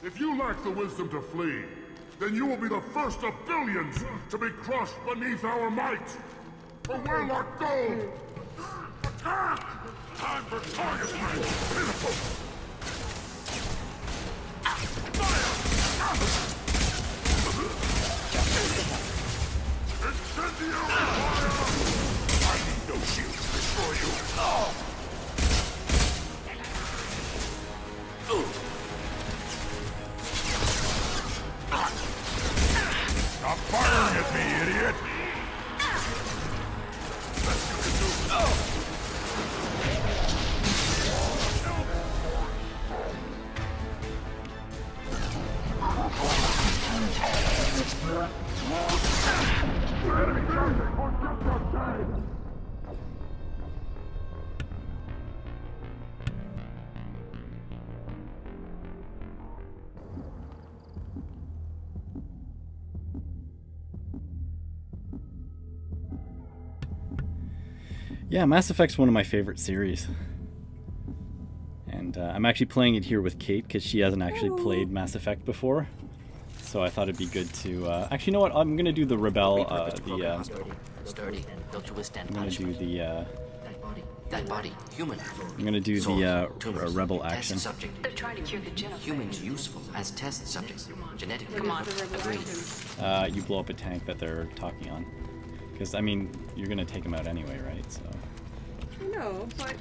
[SPEAKER 9] If you lack the wisdom to flee, then you will be the first of billions to be crushed beneath our might! For Werlock Gold! Attack! Time for target practice! Pitiful! Incendiary fire! I need no shield to destroy you! Stop firing at me, idiot!
[SPEAKER 1] Yeah, Mass Effect's one of my favorite series. And I'm actually playing it here with Kate because she hasn't actually played Mass Effect before. So I thought it'd be good to... actually, you know what? I'm going to do the Rebel...
[SPEAKER 15] Sturdy, built to withstand
[SPEAKER 1] I'm going to do the...
[SPEAKER 15] That body, human.
[SPEAKER 1] I'm going to do the Rebel action.
[SPEAKER 15] Subject.
[SPEAKER 4] They're trying to cure the genophage.
[SPEAKER 15] Humans useful as test subjects. Genetically.
[SPEAKER 4] Come on.
[SPEAKER 15] Agreed.
[SPEAKER 1] You blow up a tank that they're talking on. Because, I mean, you're going to take them out anyway, right? So.
[SPEAKER 2] No, but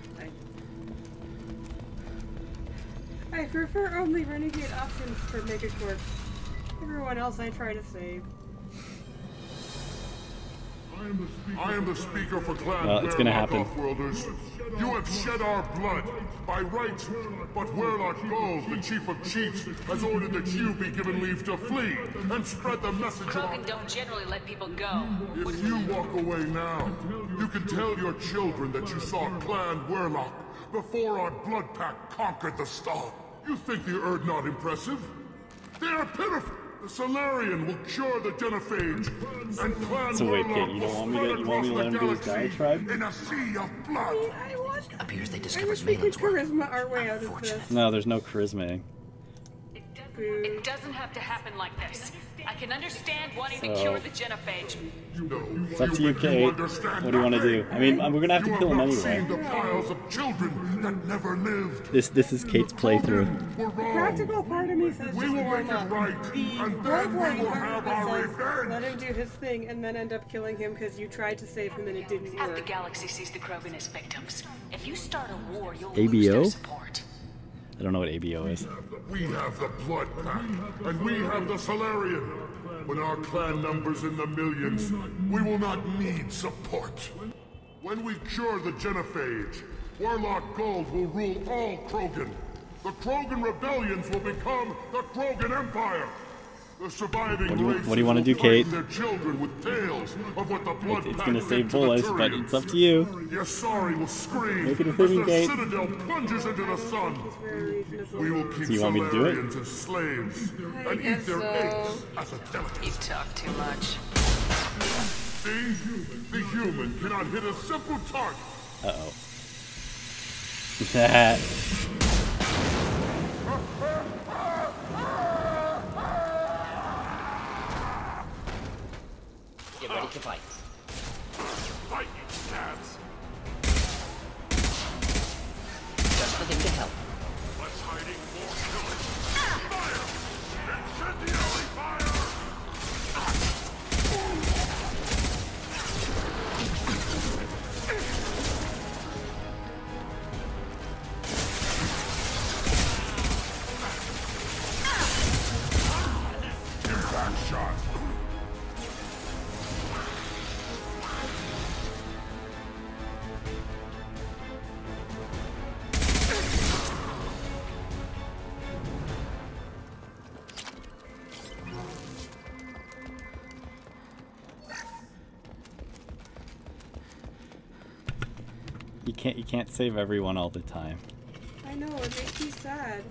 [SPEAKER 2] I prefer only renegade options for Megacorp. Everyone else I try to save.
[SPEAKER 9] I am the speaker for Clan
[SPEAKER 1] Well, it's gonna happen.
[SPEAKER 9] Offworlders. You have shed our blood. By rights, but Werlock Gold, the Chief of Chiefs, has ordered that you be given leave to flee and spread the message of our...
[SPEAKER 4] Krogan don't generally let people go.
[SPEAKER 9] If you walk away now, you can tell your children that you saw Clan Werlock before our blood pact conquered the star. You think the Erd not impressive? They are pitiful. The Solarian will cure the genophage, and Clan
[SPEAKER 1] So wait,
[SPEAKER 9] Warlock
[SPEAKER 1] Kate, you
[SPEAKER 9] will
[SPEAKER 1] don't want me
[SPEAKER 9] spread
[SPEAKER 1] to, you want me to let him do his
[SPEAKER 9] galaxy
[SPEAKER 1] diatribe?
[SPEAKER 9] in a sea of blood.
[SPEAKER 15] Appears they
[SPEAKER 2] I
[SPEAKER 15] discovered
[SPEAKER 2] wish we could
[SPEAKER 15] Malin's work.
[SPEAKER 2] charisma our way out of this.
[SPEAKER 1] No, there's no charisma.
[SPEAKER 16] It doesn't have to happen like this. I can understand wanting to
[SPEAKER 1] So-
[SPEAKER 16] cure the genophage.
[SPEAKER 1] It's up to you, Kate. What do you want to do? I mean, we're gonna have to kill him anyway.
[SPEAKER 9] The piles of children that never lived.
[SPEAKER 1] This is Kate's playthrough.
[SPEAKER 2] The practical part of me says just warm up. The roleplaying part of me says let him do his thing and then end up killing him because you tried to save him and it didn't
[SPEAKER 4] Half the
[SPEAKER 2] work.
[SPEAKER 4] galaxy sees the Krogan as victims. If you start a war, you'll
[SPEAKER 1] ABO?
[SPEAKER 4] lose their support.
[SPEAKER 1] I don't know what ABO is.
[SPEAKER 9] We have the blood pact, and we have the Solarian. When our clan numbers in the millions, we will not need support. When we cure the genophage, Warlock Gold will rule all Krogan. The Krogan rebellions will become the Krogan Empire. The surviving
[SPEAKER 1] What do you want to do, Kate?
[SPEAKER 9] their children with tales of what the blood
[SPEAKER 1] It's
[SPEAKER 9] pact
[SPEAKER 1] gonna
[SPEAKER 9] did
[SPEAKER 1] save
[SPEAKER 9] to the
[SPEAKER 1] bullets, but
[SPEAKER 9] Turians.
[SPEAKER 1] it's up to you.
[SPEAKER 9] Yasari will scream
[SPEAKER 1] Make a
[SPEAKER 9] as
[SPEAKER 1] decision,
[SPEAKER 9] the
[SPEAKER 1] Kate.
[SPEAKER 9] Citadel plunges into the sun. We will keep
[SPEAKER 1] So you want me to do it?
[SPEAKER 9] Solarians as slaves
[SPEAKER 2] I
[SPEAKER 9] and eat
[SPEAKER 2] guess
[SPEAKER 9] their
[SPEAKER 2] so.
[SPEAKER 9] eggs as a delicacy.
[SPEAKER 4] You talk too much.
[SPEAKER 9] See? The human cannot hit a simple target.
[SPEAKER 1] Uh-oh. That.
[SPEAKER 15] Get ready to fight.
[SPEAKER 9] Fight, you scabs.
[SPEAKER 15] Just the thing to help.
[SPEAKER 9] What's hiding more pillage? Fire! Incendiary fire! Impact shot.
[SPEAKER 1] You can't save everyone all the time.
[SPEAKER 2] I know, it makes me sad.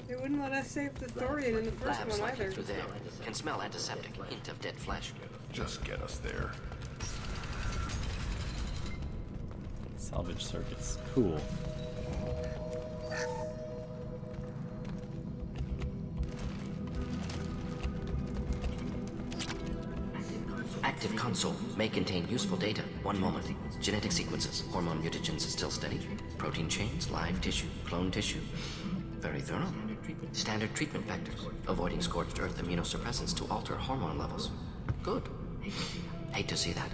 [SPEAKER 2] They wouldn't let us save the Thorian in the first
[SPEAKER 15] Labs
[SPEAKER 2] one
[SPEAKER 15] likely
[SPEAKER 2] either.
[SPEAKER 15] through there. Can smell antiseptic. Hint of dead flesh.
[SPEAKER 13] Just get us there.
[SPEAKER 1] Salvage circuits. Cool.
[SPEAKER 15] Active console may contain useful data. One moment. Genetic sequences. Hormone mutagens still steady. Protein chains, live tissue, clone tissue. Very thorough. Standard treatment factors. Avoiding scorched earth immunosuppressants to alter hormone levels. Good. Hate to see that.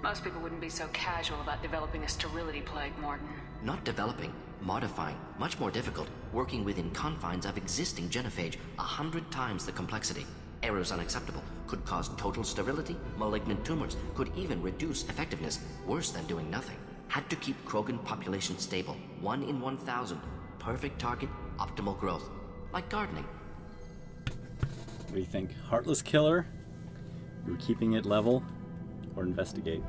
[SPEAKER 4] Most people wouldn't be so casual about developing a sterility plague, Morton.
[SPEAKER 15] Not developing, modifying, much more difficult, working within confines of existing genophage, 100 times the complexity. Errors unacceptable, could cause total sterility, malignant tumors, could even reduce effectiveness, worse than doing nothing. Had to keep Krogan population stable, 1 in 1,000. Perfect target, optimal growth. Like gardening.
[SPEAKER 1] What do you think? Heartless killer? We're keeping it level? Or investigate?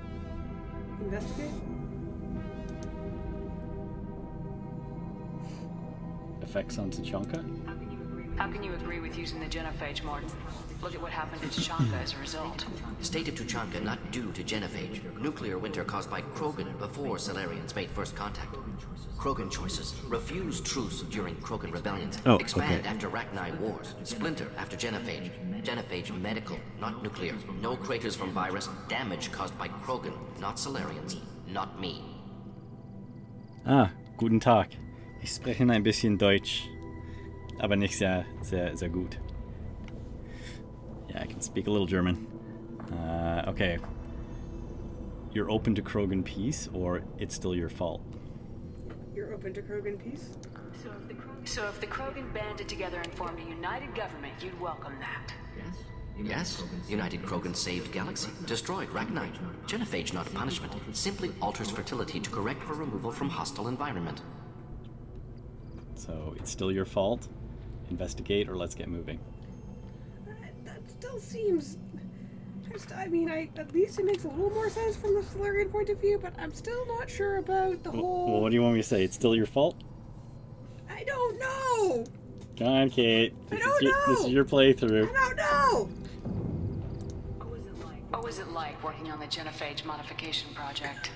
[SPEAKER 2] Investigate?
[SPEAKER 1] Effects on Tachanka?
[SPEAKER 4] How can you agree with using the genophage, Morton? Look at what happened to Tachanka as a result.
[SPEAKER 15] State of Tuchanka not due to genophage. Nuclear winter caused by Krogan before Solarians made first contact. Krogan choices. Refuse truce during Krogan rebellions.
[SPEAKER 1] Oh,
[SPEAKER 15] Expand
[SPEAKER 1] okay.
[SPEAKER 15] after Rachni wars. Splinter after genophage. Genophage medical, not nuclear. No craters from virus. Damage caused by Krogan, not Solarians. Not me.
[SPEAKER 1] Ah, guten Tag. Ich spreche ein bisschen Deutsch. Aber nicht sehr gut. Yeah, I can speak a little German. Okay. You're open to Krogan peace, or it's still your fault?
[SPEAKER 2] You're open to Krogan peace?
[SPEAKER 4] So if the Krogan banded together and formed a united government, you'd welcome that.
[SPEAKER 15] Yes, United Krogan saved Galaxy, destroyed Rachni. Genophage not punishment, simply alters fertility to correct for removal from hostile environment.
[SPEAKER 1] So it's still your fault? Investigate or let's get moving?
[SPEAKER 2] That still seems... I mean, at least it makes a little more sense from the Solarian point of view, but I'm still not sure about the whole...
[SPEAKER 1] Well, what do you want me to say? It's still your fault?
[SPEAKER 2] I don't know!
[SPEAKER 1] Come on, Kate.
[SPEAKER 2] I don't know!
[SPEAKER 1] This is your playthrough.
[SPEAKER 2] I don't know!
[SPEAKER 16] What was it like working on the genophage modification project?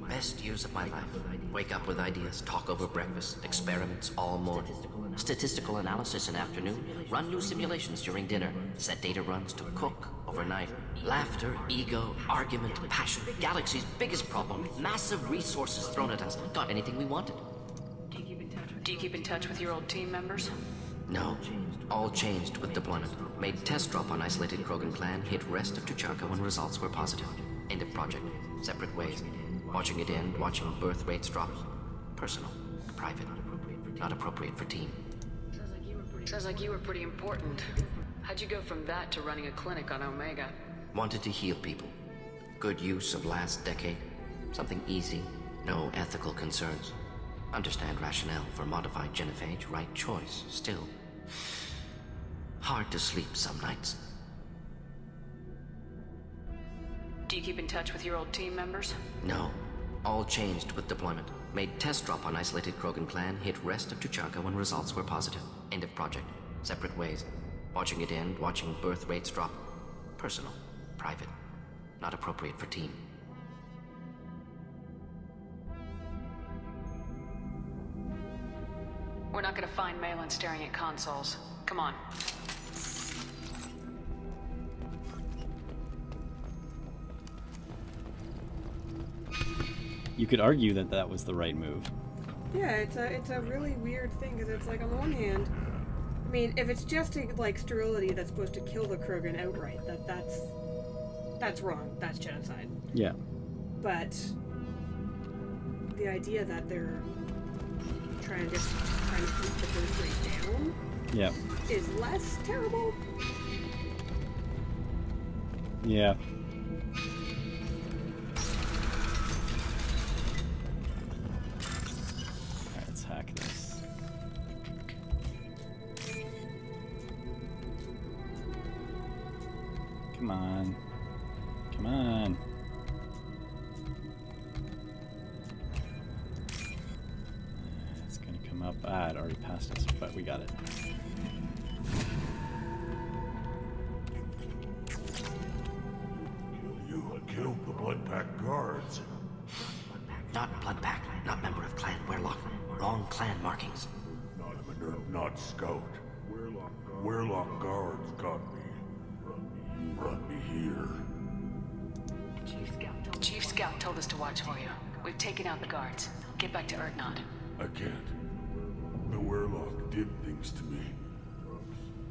[SPEAKER 15] Best years of my life. Wake up with ideas, talk over breakfast, experiments all morning. Statistical analysis in afternoon, run new simulations during dinner, set data runs to cook overnight. Laughter, ego, argument, passion. Galaxy's biggest problem, massive resources thrown at us. Got anything we wanted.
[SPEAKER 16] Do you keep in touch with your old team members?
[SPEAKER 15] No. All changed with deployment. Made test drop on isolated Krogan clan, hit rest of Tuchanka when results were positive. End of project. Separate ways. Watching it end, watching birth rates drop. Personal. Private. Not appropriate for team.
[SPEAKER 16] Sounds like you were pretty important. How'd you go from that to running a clinic on Omega?
[SPEAKER 15] Wanted to heal people. Good use of last decade. Something easy. No ethical concerns. Understand rationale for modified genophage, right choice. Still. Hard to sleep some nights.
[SPEAKER 16] Do you keep in touch with your old team members?
[SPEAKER 15] No. All changed with deployment. Made test drop on isolated Krogan clan, hit rest of Tuchanka when results were positive. End of project. Separate ways. Watching it end, watching birth rates drop. Personal. Private. Not appropriate for team.
[SPEAKER 16] We're not gonna find Malin staring at consoles. Come on.
[SPEAKER 1] You could argue that that was the right move.
[SPEAKER 2] Yeah, it's a really weird thing, because it's like, on the one hand, I mean, if it's just like sterility that's supposed to kill the Krogan outright, that's wrong. That's genocide.
[SPEAKER 1] Yeah.
[SPEAKER 2] But the idea that they're trying to keep the birth rate down,
[SPEAKER 1] yeah,
[SPEAKER 2] is less terrible.
[SPEAKER 1] Yeah. Alright, let's hack this. Come on. Come on. It's gonna come up. Ah, it already passed us, but we got it.
[SPEAKER 13] You killed the Bloodpack guards.
[SPEAKER 15] Not Bloodpack, not member of Clan Weirlock. Wrong clan markings.
[SPEAKER 13] I'm a nerd, not scout. Weirlock guards got me. Brought me here.
[SPEAKER 16] The Chief Scout told us to watch for you. We've taken out the guards. Get back to Urdnot.
[SPEAKER 13] I can't. The Weirlock did things to me.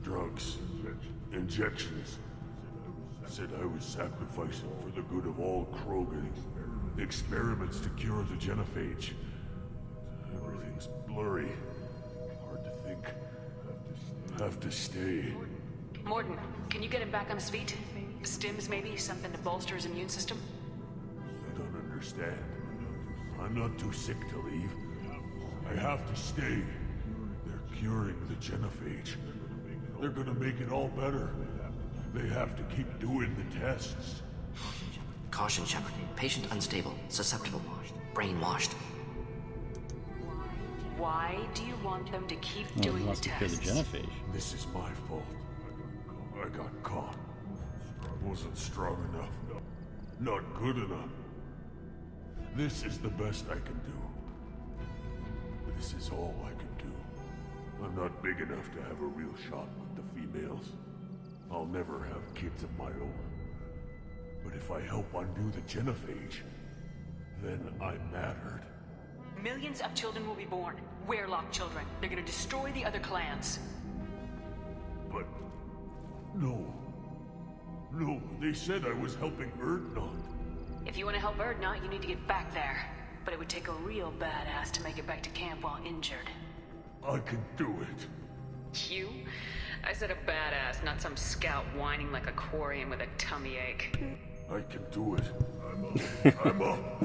[SPEAKER 13] Drugs. Injections. Said I was sacrificing for the good of all Krogan. Experiments to cure the genophage. Everything's blurry. Hard to think. Have to stay.
[SPEAKER 16] Morden, can you get him back on his feet? Stims, maybe? Something to bolster his immune system?
[SPEAKER 13] You don't understand. I'm not too sick to leave. I have to stay. They're curing the genophage. They're gonna make it all better. They have to keep doing the tests.
[SPEAKER 15] Caution, Shepard. Patient unstable, susceptible, brainwashed.
[SPEAKER 16] Why do you want them to keep
[SPEAKER 1] Oh,
[SPEAKER 16] doing
[SPEAKER 1] he
[SPEAKER 16] the
[SPEAKER 1] wants to kill the
[SPEAKER 16] tests?
[SPEAKER 1] genophage.
[SPEAKER 13] This is my fault. I got caught. Wasn't strong enough. Not good enough. This is the best I can do. This is all I can do. I'm not big enough to have a real shot with the females. I'll never have kids of my own. But if I help undo the genophage, then I'm mattered.
[SPEAKER 16] Millions of children will be born. Weirlock children. They're gonna destroy the other clans.
[SPEAKER 13] But... no. No, they said I was helping Urdnot.
[SPEAKER 16] If you want to help Urdnot, you need to get back there. But it would take a real badass to make it back to camp while injured.
[SPEAKER 13] I can do it.
[SPEAKER 16] You? I said a badass, not some scout whining like a Quarian with a tummy ache.
[SPEAKER 13] I can do it. I'm up.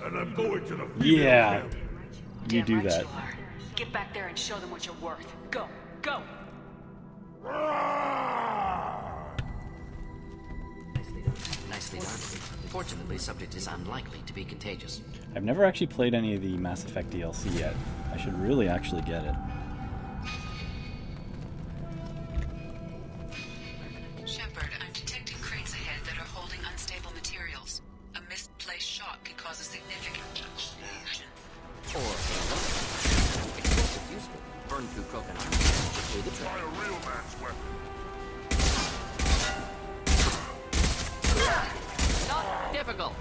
[SPEAKER 13] And I'm going to the female
[SPEAKER 1] Yeah.
[SPEAKER 13] camp.
[SPEAKER 1] You
[SPEAKER 16] Damn
[SPEAKER 1] do
[SPEAKER 16] right
[SPEAKER 1] that.
[SPEAKER 16] you are. Get back there and show them what you're worth. Go! Go!
[SPEAKER 15] nicely done. Fortunately, subject is unlikely to be contagious.
[SPEAKER 1] I've never actually played any of the Mass Effect DLC yet. I should really actually get it.
[SPEAKER 4] Shepard, I'm detecting crates ahead that are holding unstable materials. A misplaced shot could cause a significant explosion.
[SPEAKER 15] Or, explosive useful. Burn through Krogan armor. Just do the trick.
[SPEAKER 9] Try a real man's weapon.
[SPEAKER 15] Not difficult.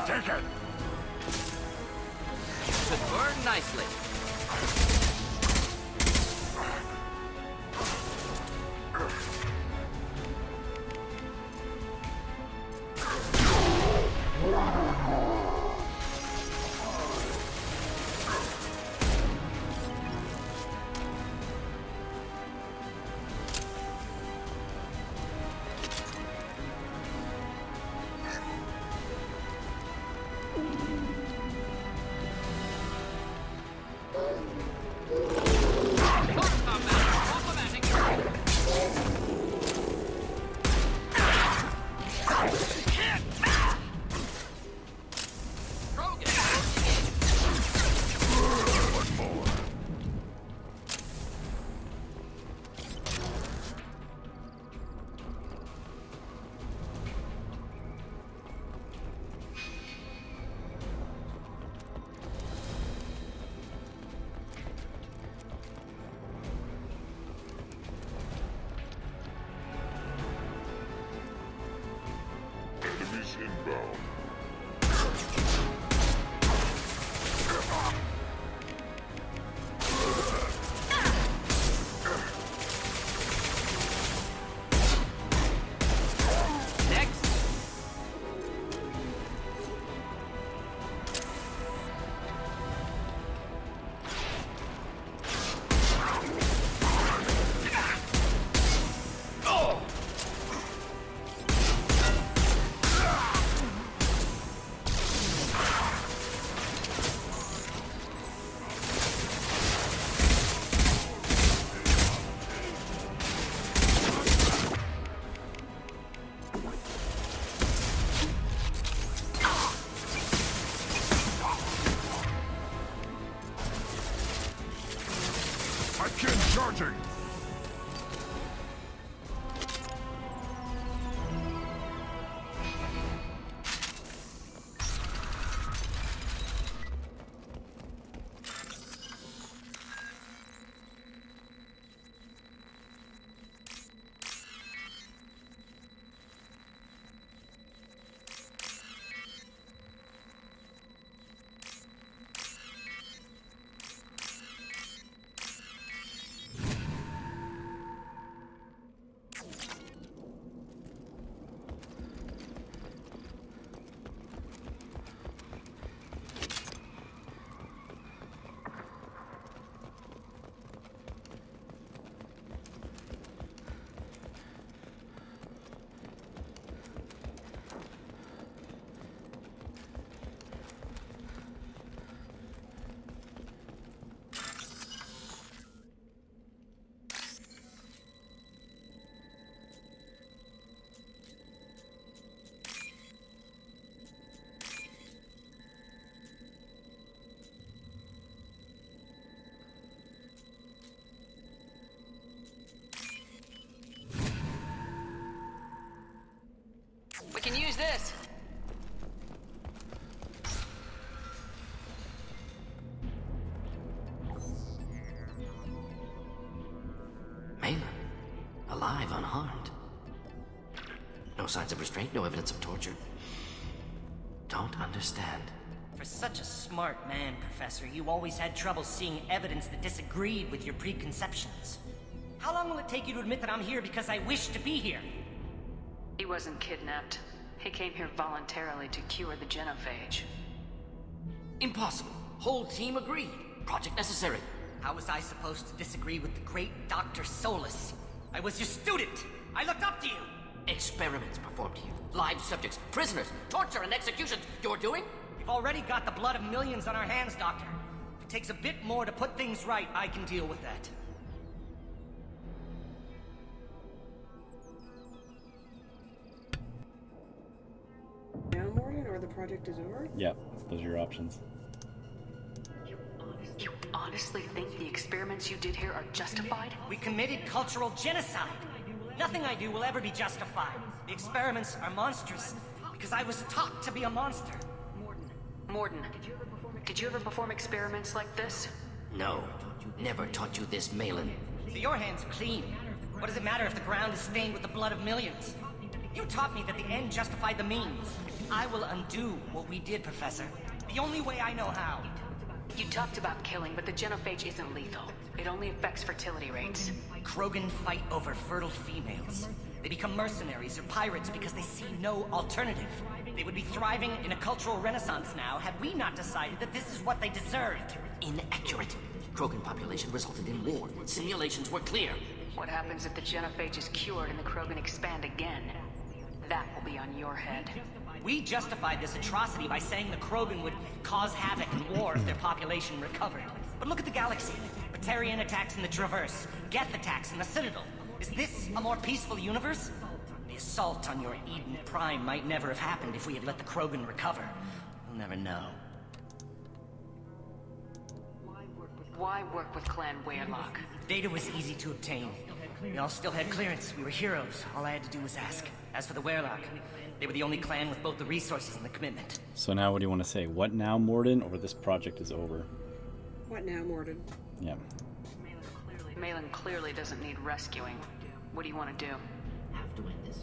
[SPEAKER 9] Take it!
[SPEAKER 15] Should burn nicely.
[SPEAKER 9] Enemies inbound. Charging!
[SPEAKER 16] We can use this.
[SPEAKER 15] Malin, alive, unharmed. No signs of restraint, no evidence of torture. Don't understand.
[SPEAKER 17] For such a smart man, Professor, you always had trouble seeing evidence that disagreed with your preconceptions. How long will it take you to admit that I'm here because I wish to be here?
[SPEAKER 16] He wasn't kidnapped. He came here voluntarily to cure the genophage.
[SPEAKER 15] Impossible. Whole team agreed. Project necessary.
[SPEAKER 17] How was I supposed to disagree with the great Dr. Solus? I was your student! I looked up to you!
[SPEAKER 15] Experiments performed here. Live subjects, prisoners, torture and executions. You're doing?
[SPEAKER 17] We've already got the blood of millions on our hands, Doctor. If it takes a bit more to put things right, I can deal with that.
[SPEAKER 2] Now, Mordin, or the project is over?
[SPEAKER 1] Yep, those are your options.
[SPEAKER 16] You honestly think the experiments you did here are justified?
[SPEAKER 17] We committed cultural genocide. Nothing I do will ever be justified. The experiments are monstrous because I was taught to be a monster.
[SPEAKER 16] Mordin, did you ever perform experiments like this?
[SPEAKER 15] No. Never taught you this, Malin.
[SPEAKER 17] So your hands are clean. What does it matter if the ground is stained with the blood of millions? You taught me that the end justified the means. I will undo what we did, Professor. The only way I know how.
[SPEAKER 16] You talked about killing, but the genophage isn't lethal. It only affects fertility rates.
[SPEAKER 17] Krogan fight over fertile females. They become mercenaries or pirates because they see no alternative. They would be thriving in a cultural renaissance now had we not decided that this is what they deserved.
[SPEAKER 15] Inaccurate. Krogan population resulted in war. Simulations were clear.
[SPEAKER 16] What happens if the genophage is cured and the Krogan expand again? That will be on your head.
[SPEAKER 17] We justified this atrocity by saying the Krogan would cause havoc and war if their population recovered. But look at the galaxy. Batarian attacks in the Traverse, Geth attacks in the Citadel. Is this a more peaceful universe? The assault on your Eden Prime might never have happened if we had let the Krogan recover. We'll never know.
[SPEAKER 16] Why work with Clan Weyrloc?
[SPEAKER 17] Data was easy to obtain. We all still had clearance. We were heroes. All I had to do was ask. As for the Weyrloc, they were the only clan with both the resources and the commitment.
[SPEAKER 1] So now what do you want to say? What now, Mordin, or this project is over?
[SPEAKER 2] What now, Mordin?
[SPEAKER 1] Yeah.
[SPEAKER 16] Malin clearly doesn't need rescuing. What do you want to do?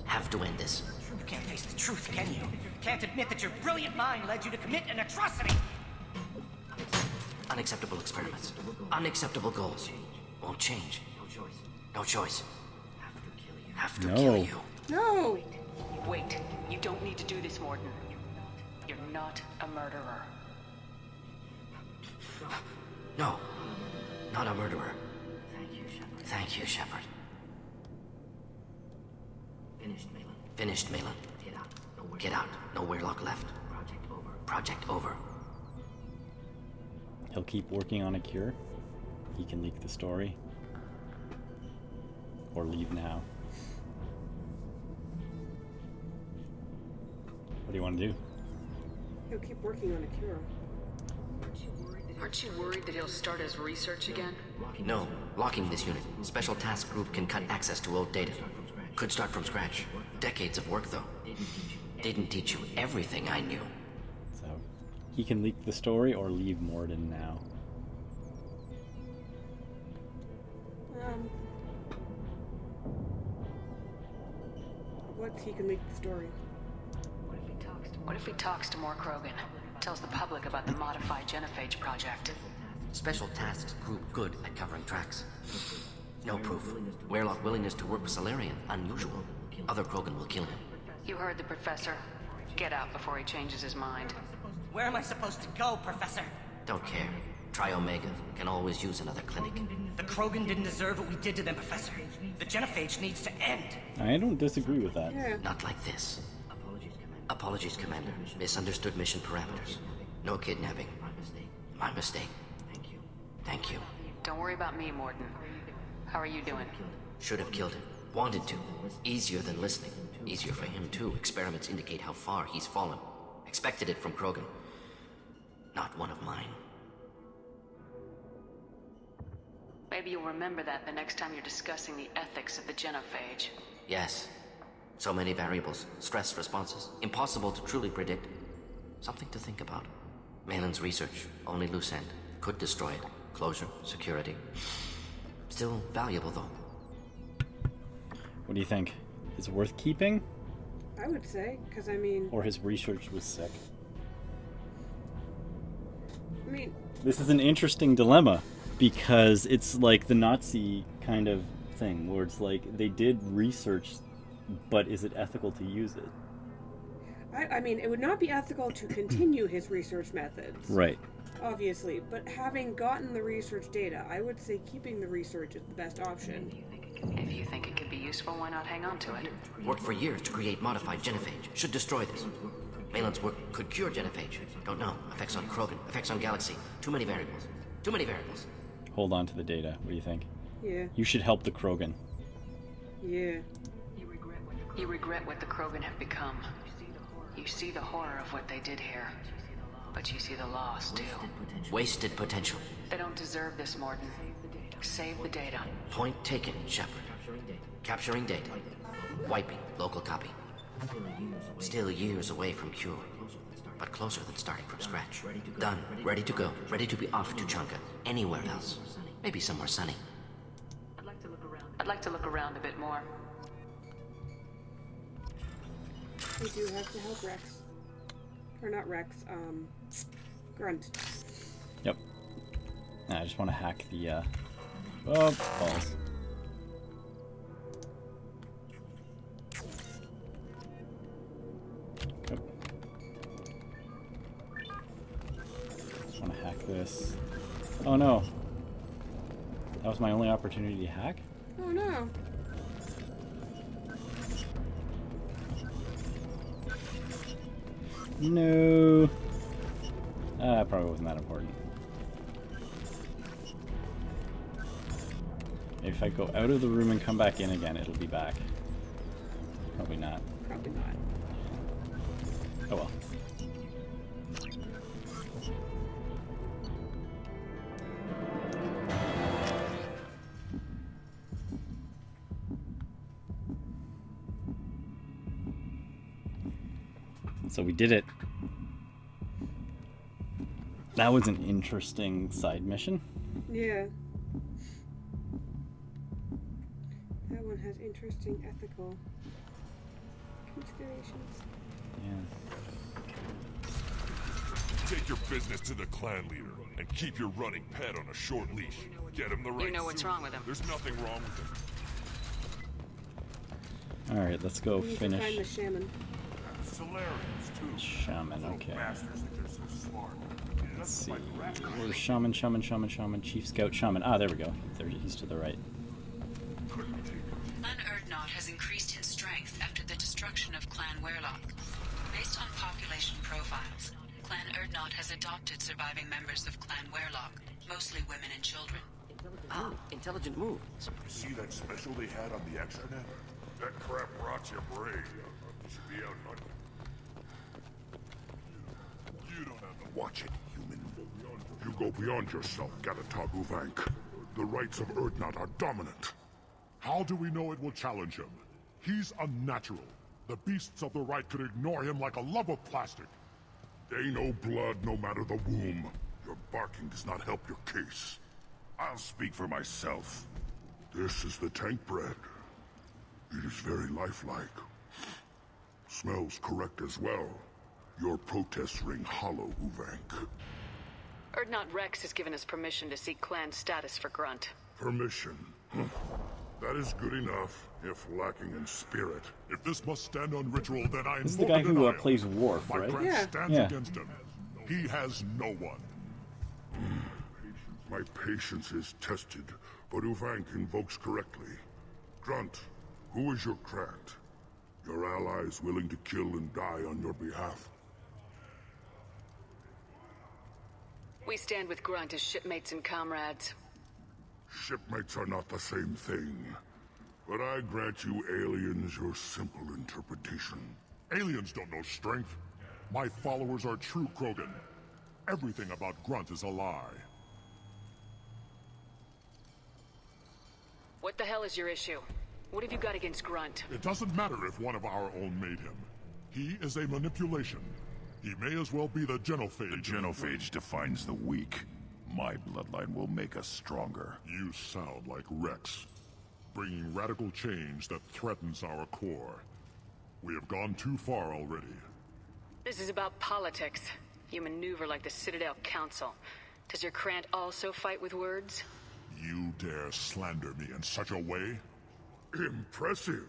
[SPEAKER 15] Have to end this.
[SPEAKER 17] You can't face the truth, can you? Can't admit that your brilliant mind led you to commit an atrocity!
[SPEAKER 15] Unacceptable experiments. Unacceptable goals. Won't change. No choice. Have to kill you.
[SPEAKER 2] No!
[SPEAKER 16] Wait. You don't need to do this, Mordin. You're not a murderer.
[SPEAKER 15] No. Not a murderer. Thank you, Shepard. Finished, Malin. Get out. No Weyrloc left. Project over.
[SPEAKER 1] He'll keep working on a cure. He can leak the story. Or leave now. What do you want to do?
[SPEAKER 2] He'll keep working on a cure.
[SPEAKER 16] Aren't you worried that he'll start his research again?
[SPEAKER 15] No. Locking this unit. Special task group can cut access to old data. Could start from scratch. Decades of work, though. Didn't teach you everything I knew.
[SPEAKER 1] So, he can leak the story or leave Mordin now.
[SPEAKER 2] What he can leak the story?
[SPEAKER 16] What if he talks to more Krogan? Tells the public about the modified genophage project?
[SPEAKER 15] Special tasks group good at covering tracks. No proof. Weyrloc willingness to work with Salarian, unusual. Other Krogan will kill him.
[SPEAKER 16] You heard the professor. Get out before he changes his mind.
[SPEAKER 17] Where am I supposed to go, Professor?
[SPEAKER 15] Don't care. Try Omega. Can always use another clinic.
[SPEAKER 17] The Krogan didn't deserve what we did to them, Professor. The genophage needs to end.
[SPEAKER 1] I don't disagree with that.
[SPEAKER 2] Yeah.
[SPEAKER 15] Not like this. Apologies, Commander. Misunderstood mission parameters. No kidnapping. My mistake. Thank you.
[SPEAKER 16] Don't worry about me, Mordin. How are you doing?
[SPEAKER 15] Should have killed him. Wanted to. Easier than listening. Easier for him, too. Experiments indicate how far he's fallen. Expected it from Krogan. Not one of mine.
[SPEAKER 16] Maybe you'll remember that the next time you're discussing the ethics of the genophage.
[SPEAKER 15] Yes. So many variables. Stress responses. Impossible to truly predict. Something to think about. Malin's research. Only loose end. Could destroy it. Closure. Security. Still valuable, though.
[SPEAKER 1] What do you think? Is it worth keeping?
[SPEAKER 2] I would say, because I mean...
[SPEAKER 1] Or his research was sick?
[SPEAKER 2] I mean...
[SPEAKER 1] This is an interesting dilemma, because it's like the Nazi kind of thing, where it's like, they did research, but is it ethical to use it?
[SPEAKER 2] I mean, it would not be ethical to continue his research methods.
[SPEAKER 1] Right.
[SPEAKER 2] Obviously, but having gotten the research data, I would say keeping the research is the best option.
[SPEAKER 16] If you think it could be useful, why not hang on to it?
[SPEAKER 15] Worked for years to create modified genophage. Should destroy this. Malin's work could cure genophage. Don't know. Effects on Krogan, effects on Galaxy. Too many variables. Too many variables.
[SPEAKER 1] Hold on to the data. What do you think?
[SPEAKER 2] Yeah.
[SPEAKER 1] You should help the Krogan.
[SPEAKER 2] Yeah.
[SPEAKER 16] You regret what the Krogan have become. You see the horror of what they did here. But you see the loss, too.
[SPEAKER 15] Wasted potential.
[SPEAKER 16] They don't deserve this, Mordin. Save the data.
[SPEAKER 15] Point taken, Shepard. Capturing data. Wiping local copy. Still years away from cure. But closer than starting from scratch. Done. Ready to go. Ready to be off to Chunka. Anywhere else. Maybe somewhere sunny.
[SPEAKER 16] I'd like to look around a bit more.
[SPEAKER 2] We do have to help Rex. Or not Rex, Grunt.
[SPEAKER 1] Yep. I just want to hack the, oh, balls. Yep. Just want to hack this. Oh no. That was my only opportunity to hack?
[SPEAKER 2] Oh no.
[SPEAKER 1] No. Probably wasn't that important. If I go out of the room and come back in again, it'll be back. Probably not.
[SPEAKER 2] Probably not.
[SPEAKER 1] Oh well. So we did it. That was an interesting side mission.
[SPEAKER 2] Yeah. That one has interesting ethical considerations.
[SPEAKER 1] Yeah.
[SPEAKER 9] Take your business to the clan leader and keep your running pet on a short leash. Get him the right
[SPEAKER 16] You know what's
[SPEAKER 9] suit.
[SPEAKER 16] wrong with him.
[SPEAKER 9] There's nothing wrong with him.
[SPEAKER 1] Alright, let's go
[SPEAKER 2] We need to find the
[SPEAKER 1] finish.
[SPEAKER 2] shaman.
[SPEAKER 9] Solarians, too.
[SPEAKER 1] Shaman, okay.
[SPEAKER 9] Bastards think they're so smart.
[SPEAKER 1] Let's see. Where's Shaman, Chief Scout, Shaman. Ah, there we go. There, he's to the right.
[SPEAKER 4] Clan Urdnot has increased in strength after the destruction of Clan Werlock. Based on population profiles, Clan Urdnot has adopted surviving members of Clan Werlock, mostly women and children.
[SPEAKER 15] Ah, intelligent move.
[SPEAKER 9] See that special they had on the extranet? That crap rots your brain. You should be out hunting. You don't have to watch it, human. You go beyond yourself, Gatatog Uvank. The rights of Urdnot are dominant. How do we know it will challenge him? He's unnatural. The beasts of the right could ignore him like a lump of plastic. They know blood no matter the womb. Your barking does not help your case. I'll speak for myself. This is the tank bread. It is very lifelike. Smells correct as well. Your protests ring hollow, Uvank.
[SPEAKER 16] Urdnot Rex has given us permission to seek clan status for Grunt.
[SPEAKER 9] Permission. That is good enough, if lacking in spirit. If this must stand on ritual, then I
[SPEAKER 1] This is the guy who
[SPEAKER 9] denial.
[SPEAKER 1] plays Worf,
[SPEAKER 9] My
[SPEAKER 1] right?
[SPEAKER 9] friend
[SPEAKER 2] Yeah.
[SPEAKER 9] stands
[SPEAKER 1] Yeah.
[SPEAKER 9] against him. He has no one. My patience is tested, but Uvank invokes correctly. Grunt, who is your Krat? Your allies willing to kill and die on your behalf?
[SPEAKER 16] We stand with Grunt as shipmates and comrades.
[SPEAKER 9] Shipmates are not the same thing. But I grant you aliens your simple interpretation. Aliens don't know strength. My followers are true Krogan. Everything about Grunt is a lie.
[SPEAKER 16] What the hell is your issue? What have you got against Grunt?
[SPEAKER 9] It doesn't matter if one of our own made him. He is a manipulation. He may as well be the genophage.
[SPEAKER 13] The genophage defines the weak. My bloodline will make us stronger.
[SPEAKER 9] You sound like Rex, bringing radical change that threatens our core. We have gone too far already.
[SPEAKER 16] This is about politics. You maneuver like the Citadel Council. Does your Krant also fight with words?
[SPEAKER 9] You dare slander me in such a way? Impressive.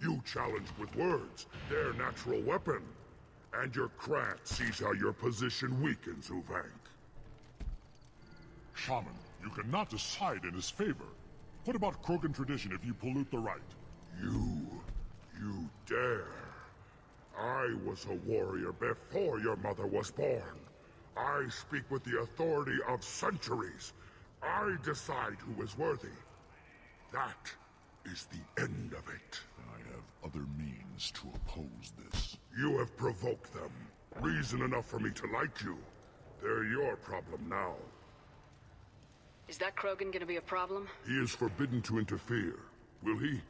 [SPEAKER 9] You challenge with words, their natural weapon. And your Krat sees how your position weakens, Uvank. Shaman, you cannot decide in his favor. What about Krogan tradition if you pollute the rite? You dare. I was a warrior before your mother was born. I speak with the authority of centuries. I decide who is worthy. That is the end of it.
[SPEAKER 13] I have other means to oppose this.
[SPEAKER 9] You have provoked them. Reason enough for me to like you. They're your problem now.
[SPEAKER 16] Is that Krogan gonna be a problem?
[SPEAKER 9] He is forbidden to interfere. Will he?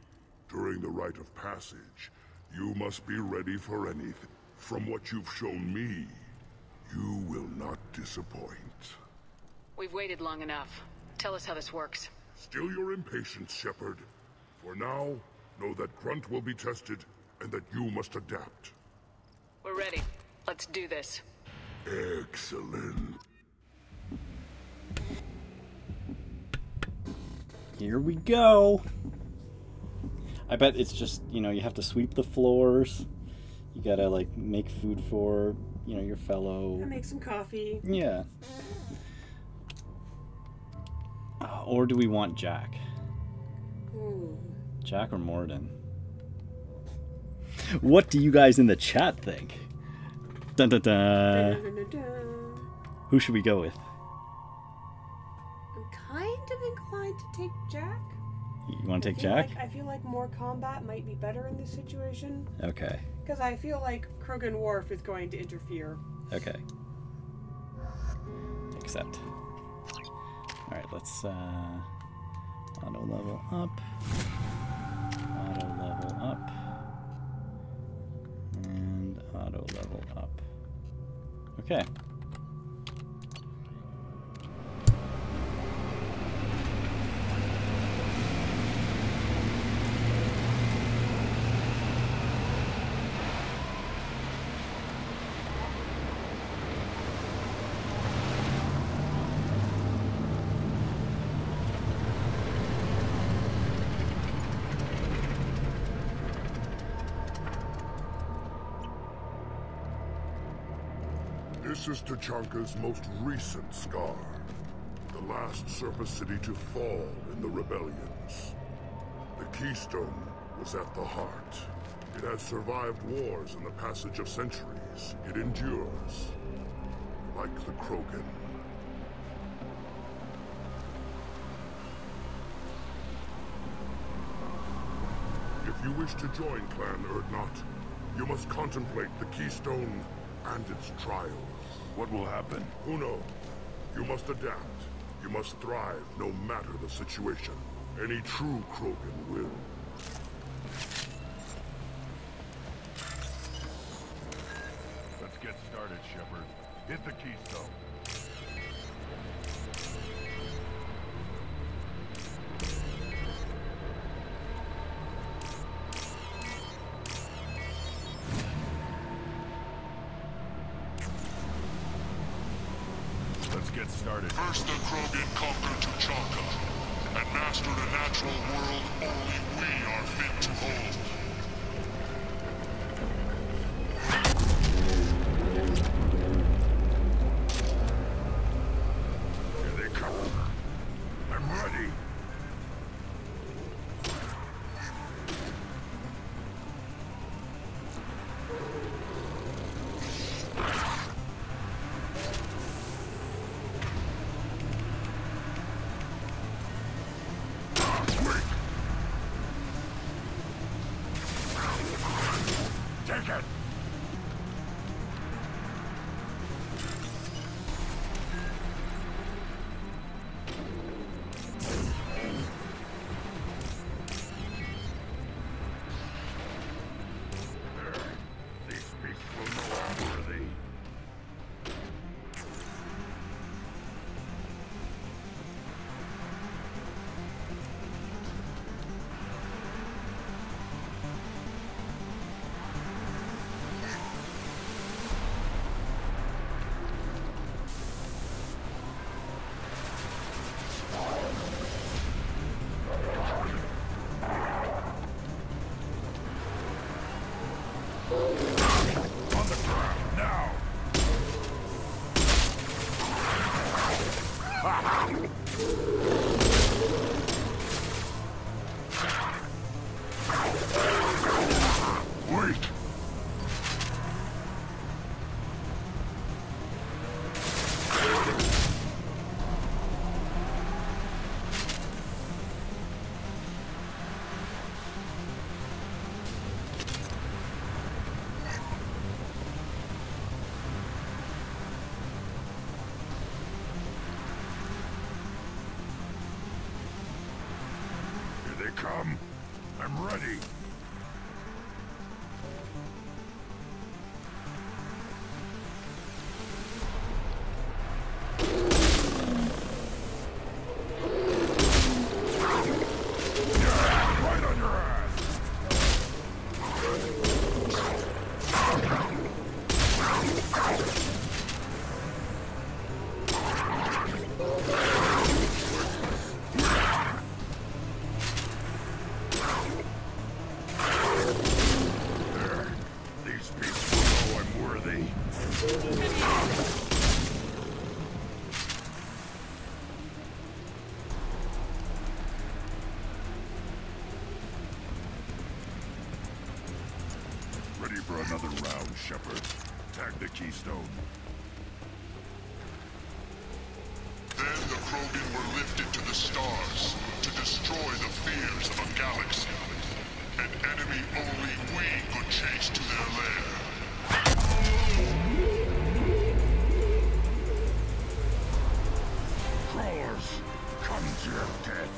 [SPEAKER 9] During the rite of passage, you must be ready for anything. From what you've shown me, you will not disappoint.
[SPEAKER 16] We've waited long enough. Tell us how this works.
[SPEAKER 9] Still your impatience, Shepard. For now, know that Grunt will be tested, and that you must adapt.
[SPEAKER 16] We're ready. Let's do this.
[SPEAKER 9] Excellent.
[SPEAKER 1] Here we go. I bet it's just, you know, you have to sweep the floors. You gotta, like, make food for, you know, your fellow...
[SPEAKER 2] And make some coffee.
[SPEAKER 1] Yeah. Or do we want Jack?
[SPEAKER 2] Ooh.
[SPEAKER 1] Jack or Mordin? What do you guys in the chat think? Dun dun dun.
[SPEAKER 2] Dun, dun, dun, dun.
[SPEAKER 1] Who should we go with?
[SPEAKER 2] I'm kind of inclined to take Jack.
[SPEAKER 1] You want to take Jack?
[SPEAKER 2] I feel like more combat might be better in this situation.
[SPEAKER 1] Okay.
[SPEAKER 2] Because I feel like Krogan Worf is going to interfere.
[SPEAKER 1] Okay. Accept. Alright, let's auto level up. Auto level up. And auto level up. Okay.
[SPEAKER 9] This is Tachanka's most recent scar. The last surface city to fall in the rebellions. The Keystone was at the heart. It has survived wars and the passage of centuries. It endures. Like the Krogan. If you wish to join Clan Urdnot, you must contemplate the Keystone and its trials.
[SPEAKER 13] What will happen?
[SPEAKER 9] Who knows? You must adapt. You must thrive no matter the situation. Any true Krogan will.
[SPEAKER 13] Let's get started, Shepard. Hit the Keystone. Get started.
[SPEAKER 9] First the Krogan conquered Tachanka, and mastered a natural world only we are fit to hold. Here they come. I'm ready.
[SPEAKER 13] come. I'm ready. Ready for another round, Shepard. Tag the keystone.
[SPEAKER 14] Then the Krogan were lifted to the stars to destroy the fears of a galaxy. An enemy only we could chase to their lair.
[SPEAKER 13] Crawlers, come to your death.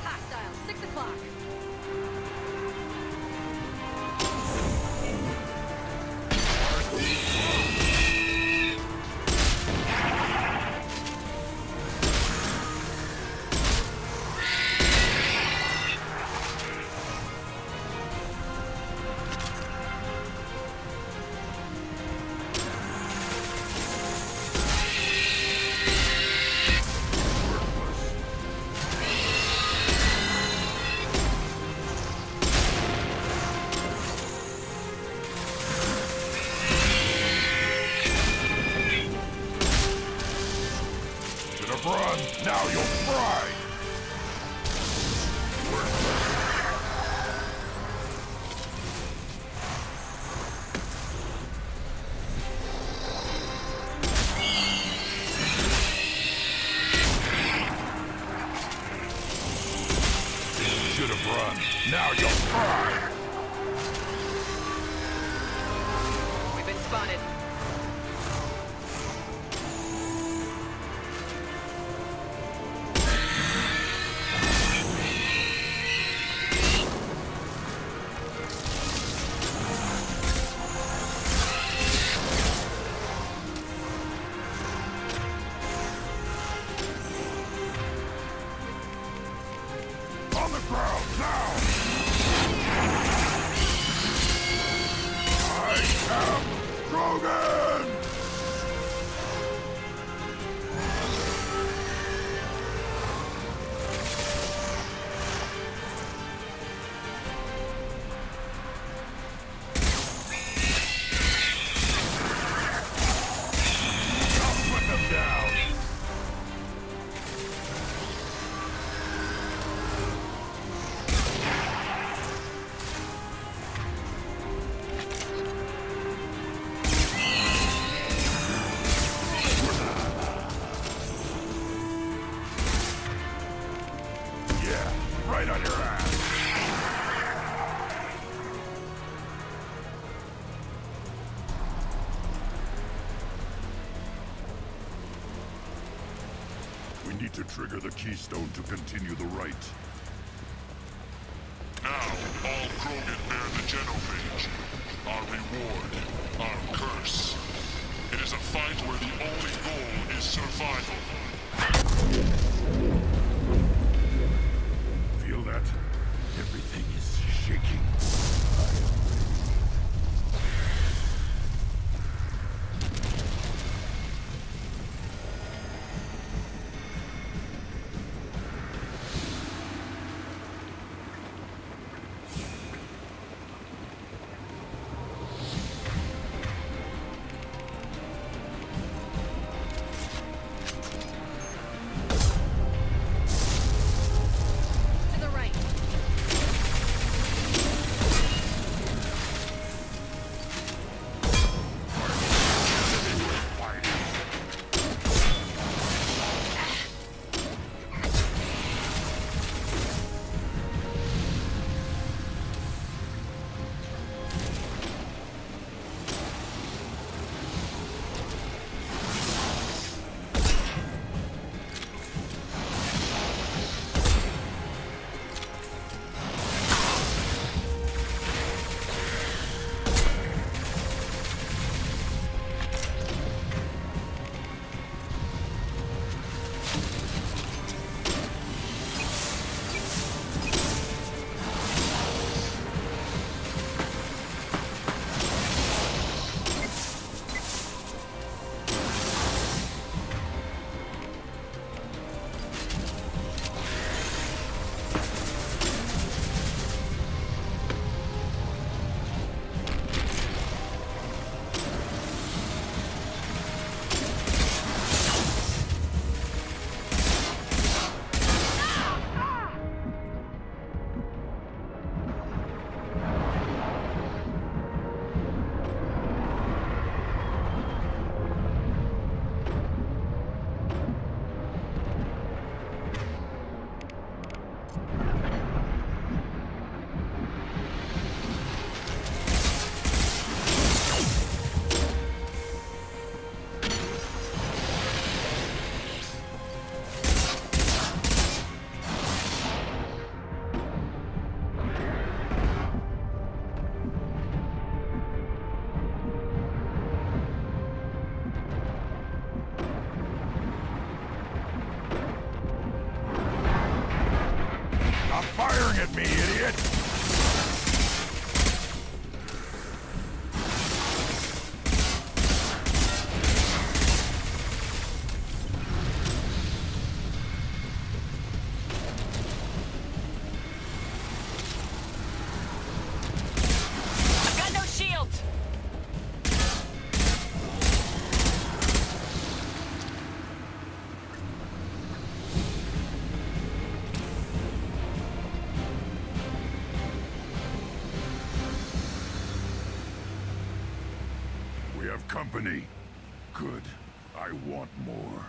[SPEAKER 6] Hostile, 6 o'clock.
[SPEAKER 13] Run! Now you'll fry! Should have run. Now you'll fry!
[SPEAKER 16] We've been spotted.
[SPEAKER 13] On the ground, now! I am Krogan! I'll put them down! Yeah, right on your ass. We need to trigger the keystone to continue the rite.
[SPEAKER 14] Now, all Krogan bear the genophage. Our reward, our curse. It is a fight where the only goal is survival.
[SPEAKER 13] Feel that? Everything is shaking. staring at me, idiot!
[SPEAKER 16] I've got no shields!
[SPEAKER 13] We have company. Good. I want more.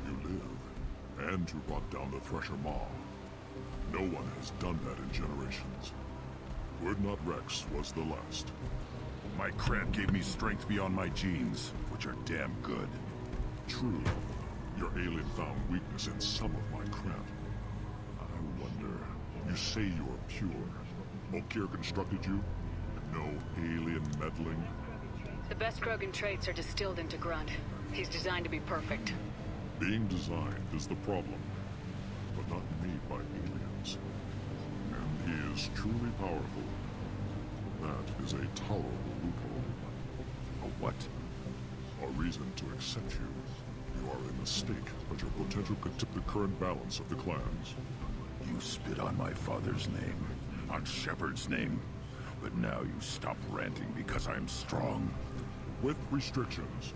[SPEAKER 14] You live, and to rot down the Thresher Maw. No one has done that in generations. Urdnot Rex was the last.
[SPEAKER 13] My cred gave me strength beyond my genes, which are damn good.
[SPEAKER 14] True. Your alien found weakness in some of my cred. I wonder, you say you're pure. Okeer constructed you? No alien meddling?
[SPEAKER 16] The best Krogan traits are distilled into Grunt. He's designed to be perfect.
[SPEAKER 14] Being designed is the problem, but not made by aliens. And he is truly powerful. That is a tolerable loophole.
[SPEAKER 13] A what?
[SPEAKER 14] A reason to accept you. You are a mistake, but your potential could tip the current balance of the clans.
[SPEAKER 13] You spit on my father's name, on Shepard's name, but now you stop ranting because I'm strong.
[SPEAKER 14] With restrictions.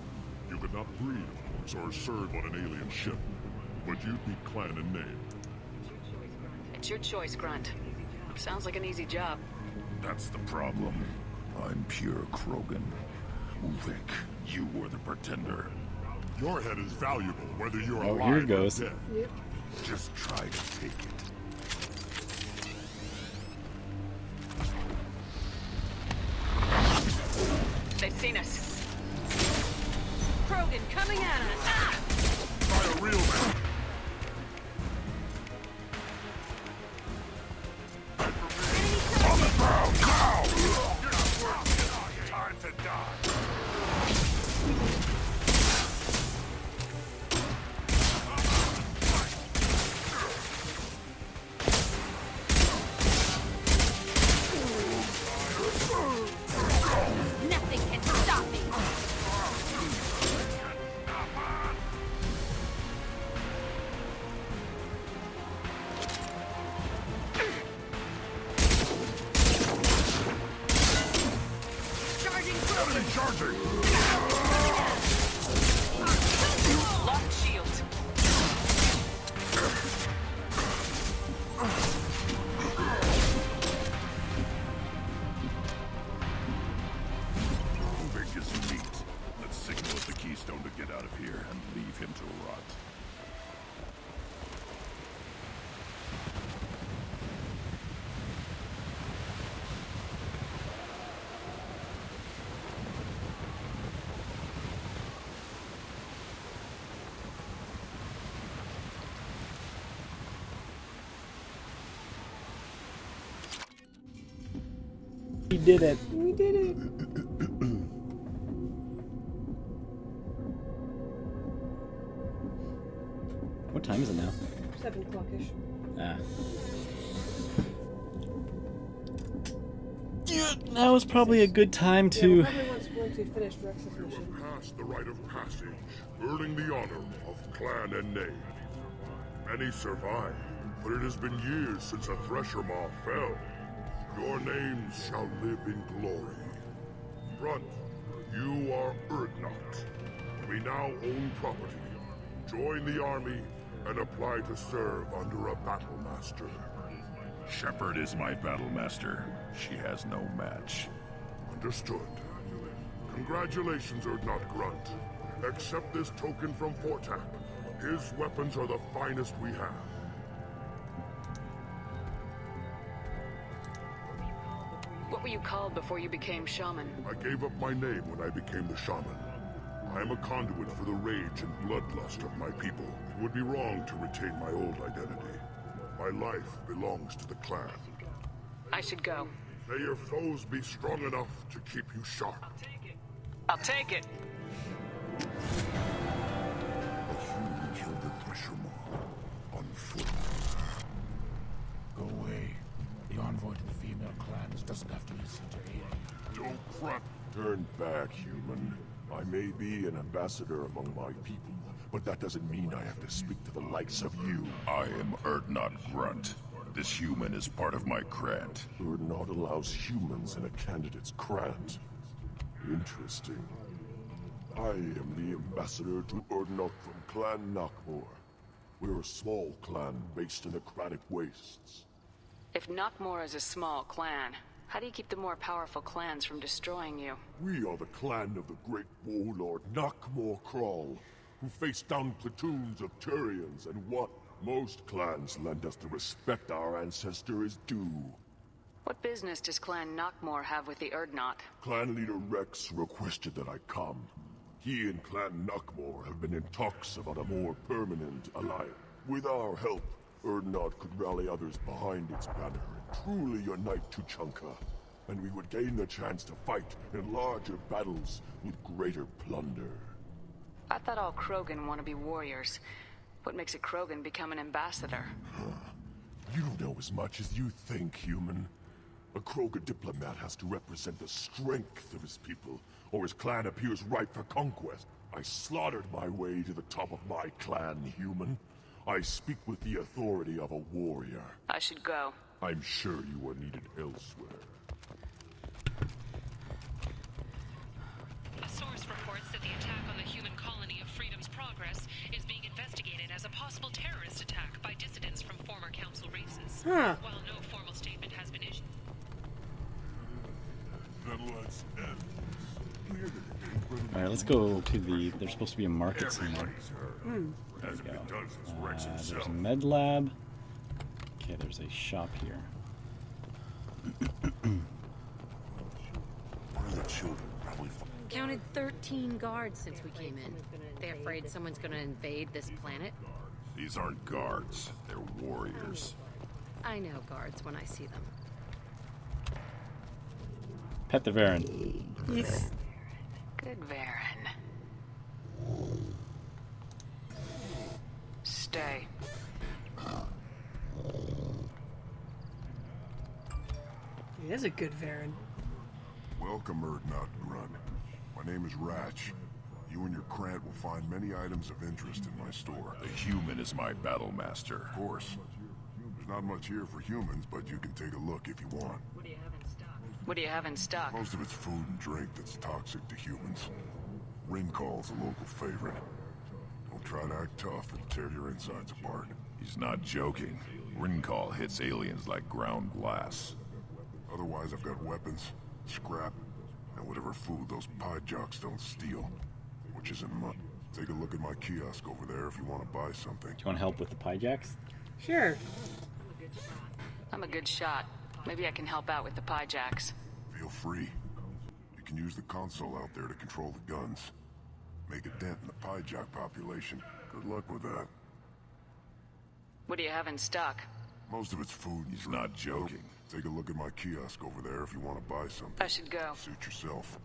[SPEAKER 14] You could not breed, of course, or serve on an alien ship, but you'd be clan in name.
[SPEAKER 16] It's your choice, Grunt. Sounds like an easy job.
[SPEAKER 13] That's the problem. I'm pure Krogan. Ulvik, you were the pretender.
[SPEAKER 14] Your head is valuable, whether you're
[SPEAKER 1] Oh,
[SPEAKER 14] alive
[SPEAKER 1] here it goes.
[SPEAKER 14] or dead.
[SPEAKER 2] Yep.
[SPEAKER 13] Just try to take it.
[SPEAKER 16] They've seen us.
[SPEAKER 3] Krogan coming at us! Ah!
[SPEAKER 14] Try a real man.
[SPEAKER 13] On the ground, now!
[SPEAKER 14] You're not worth it. Time to die.
[SPEAKER 3] Nothing can stop me! Charging Krogan!
[SPEAKER 13] Enemy charging!
[SPEAKER 16] Lock shield.
[SPEAKER 13] Ulvik is meat. Let's signal at the Keystone to get out of here and leave him to rot.
[SPEAKER 1] We did it.
[SPEAKER 2] We did it.
[SPEAKER 1] What time is it now?
[SPEAKER 2] 7 o'clock-ish.
[SPEAKER 1] Ah. Yeah, that was probably a good time
[SPEAKER 2] Yeah,
[SPEAKER 1] to.
[SPEAKER 2] we're probably once we finished Rex's mission.
[SPEAKER 14] Past the rite of passage, earning the honor of clan and name. Many survive, but it has been years since a Thresher Maw fell. Your names shall live in glory. Grunt, you are Urdnot. We now own property. Join the army and apply to serve under a battle master.
[SPEAKER 13] Shepard is my battle master. She has no match.
[SPEAKER 14] Understood. Congratulations, Urdnot Grunt. Accept this token from Fortak. His weapons are the finest we have.
[SPEAKER 16] What were you called before you became shaman?
[SPEAKER 14] I gave up my name when I became the shaman. I am a conduit for the rage and bloodlust of my people. It would be wrong to retain my old identity. My life belongs to the clan.
[SPEAKER 16] I should go.
[SPEAKER 14] May your foes be strong enough to keep you sharp.
[SPEAKER 16] I'll take it.
[SPEAKER 13] A human killed
[SPEAKER 9] the Thresher Maw. On foot.
[SPEAKER 18] Go away. The envoy to the female clans doesn't have to listen to me.
[SPEAKER 9] Don't crap. Turn back, human. I may be an ambassador among my people, but that doesn't mean I have to speak to the likes of you.
[SPEAKER 13] I am Urdnot Grunt. This human is part of my Krant.
[SPEAKER 9] Urdnot allows humans in a candidate's Krant. Interesting. I am the ambassador to Urdnot from Clan Nakmor. We're a small clan based in the Kratic Wastes.
[SPEAKER 16] If Nakmor is a small clan, how do you keep the more powerful clans from destroying you?
[SPEAKER 9] We are the clan of the great warlord Nakmor Kral, who faced down platoons of Turians and what most clans lend us the respect our ancestor is due.
[SPEAKER 16] What business does Clan Nakmor have with the Urdnot?
[SPEAKER 9] Clan leader Rex requested that I come. He and Clan Nakmor have been in talks about a more permanent alliance. With our help, Urdnot could rally others behind its banner and truly unite Tuchanka, and we would gain the chance to fight in larger battles with greater plunder.
[SPEAKER 16] I thought all Krogan want to be warriors. What makes a Krogan become an ambassador?
[SPEAKER 9] You don't know as much as you think, human. A Krogan diplomat has to represent the strength of his people, or his clan appears ripe for conquest. I slaughtered my way to the top of my clan, human. I speak with the authority of a warrior.
[SPEAKER 16] I should go.
[SPEAKER 9] I'm sure you are needed elsewhere.
[SPEAKER 19] A source reports that the attack on the human colony of Freedom's Progress is being investigated as a possible terrorist attack by dissidents from former council races.
[SPEAKER 2] Huh.
[SPEAKER 19] While no formal statement has been issued.
[SPEAKER 9] Then let's end.
[SPEAKER 1] Alright, let's go to the... There's supposed to be a market somewhere. There we go. There's a med lab. Okay, there's a shop here.
[SPEAKER 9] One of the children probably...
[SPEAKER 6] Counted 13 guards since we came in. They afraid someone's gonna invade this planet?
[SPEAKER 13] These aren't guards. They're warriors.
[SPEAKER 6] I know guards when I see them.
[SPEAKER 1] Pet the Varen.
[SPEAKER 2] Yes.
[SPEAKER 16] Good Varen. Stay.
[SPEAKER 2] He is a good Varen.
[SPEAKER 9] Welcome, Urdnot Grunt. My name is Ratch. You and your Krant will find many items of interest in my store.
[SPEAKER 13] The human is my battle master.
[SPEAKER 9] Of course. There's not much here for humans, but you can take a look if you want.
[SPEAKER 16] What do you have in stock?
[SPEAKER 9] Most of it's food and drink that's toxic to humans. Ringcall's a local favorite. Don't try to act tough, it'll tear your insides apart.
[SPEAKER 13] He's not joking. Ringcall hits aliens like ground glass.
[SPEAKER 9] Otherwise, I've got weapons, scrap, and whatever food those pie jocks don't steal. Which isn't much. Take a look at my kiosk over there if you want to buy something.
[SPEAKER 1] Do you want to help with the pie jacks?
[SPEAKER 2] Sure.
[SPEAKER 16] I'm a good shot. Maybe I can help out with the pie jacks.
[SPEAKER 9] Feel free. You can use the console out there to control the guns. Make a dent in the pie jack population. Good luck with that.
[SPEAKER 16] What do you have in stock?
[SPEAKER 9] Most of it's food.
[SPEAKER 13] He's not joking.
[SPEAKER 9] Take a look at my kiosk over there if you want to buy something.
[SPEAKER 16] I should go.
[SPEAKER 9] Suit yourself.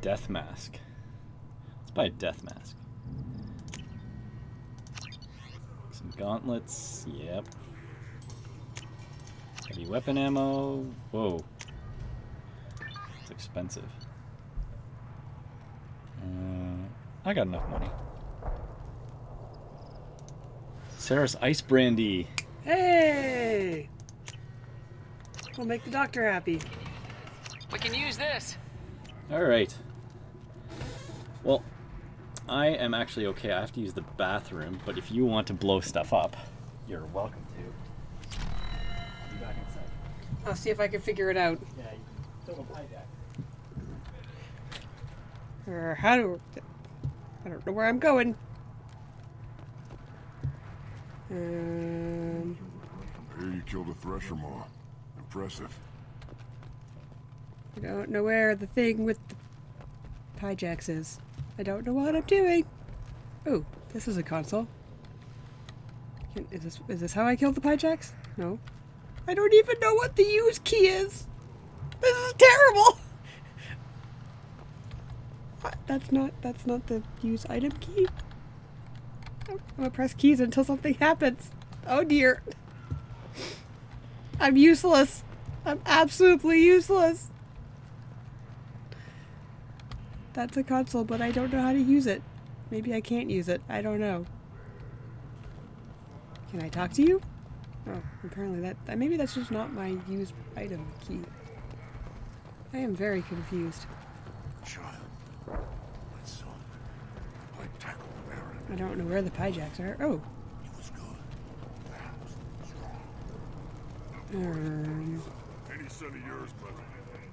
[SPEAKER 1] Death mask. Let's buy a death mask. Some gauntlets. Yep. Heavy weapon ammo. Whoa. It's expensive. I got enough money. Sarah's ice brandy.
[SPEAKER 2] Hey! We'll make the doctor happy.
[SPEAKER 16] We can use this.
[SPEAKER 1] Alright. Well, I am actually okay. I have to use the bathroom, but if you want to blow stuff up, you're welcome to. I'll be back inside.
[SPEAKER 2] I'll see if I can figure it out.
[SPEAKER 1] Yeah, you can throw a pie jack.
[SPEAKER 2] Or how do... I don't know where I'm going.
[SPEAKER 9] I hear you killed a Thresher Maw. Impressive.
[SPEAKER 2] I don't know where the thing with the pie jacks is. I don't know what I'm doing. Oh, this is a console. Is this how I killed the pie jacks? No. I don't even know what the use key is. This is terrible. That's not the use item key? I'm gonna press keys until something happens. Oh dear. I'm useless. I'm absolutely useless. That's a console, but I don't know how to use it. Maybe I can't use it. I don't know. Can I talk to you? Oh, apparently that maybe that's just not my use item key. I am very confused.
[SPEAKER 13] Child, my son, I tackled the Baron.
[SPEAKER 2] I don't know where the Pyjaks are. Oh.
[SPEAKER 13] He was good. Perhaps was wrong. Any son of yours, but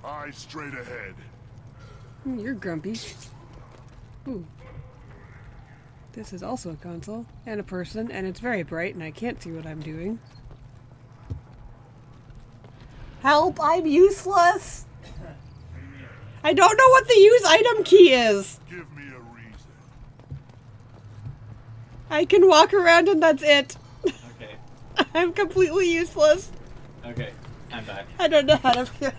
[SPEAKER 13] eyes straight ahead.
[SPEAKER 2] You're grumpy. Ooh. This is also a console and a person, and it's very bright, and I can't see what I'm doing. Help! I'm useless! I don't know what the use item key is!
[SPEAKER 13] Give me a reason.
[SPEAKER 2] I can walk around and that's it.
[SPEAKER 1] Okay.
[SPEAKER 2] I'm completely useless.
[SPEAKER 1] Okay, I'm back.
[SPEAKER 2] I don't know how to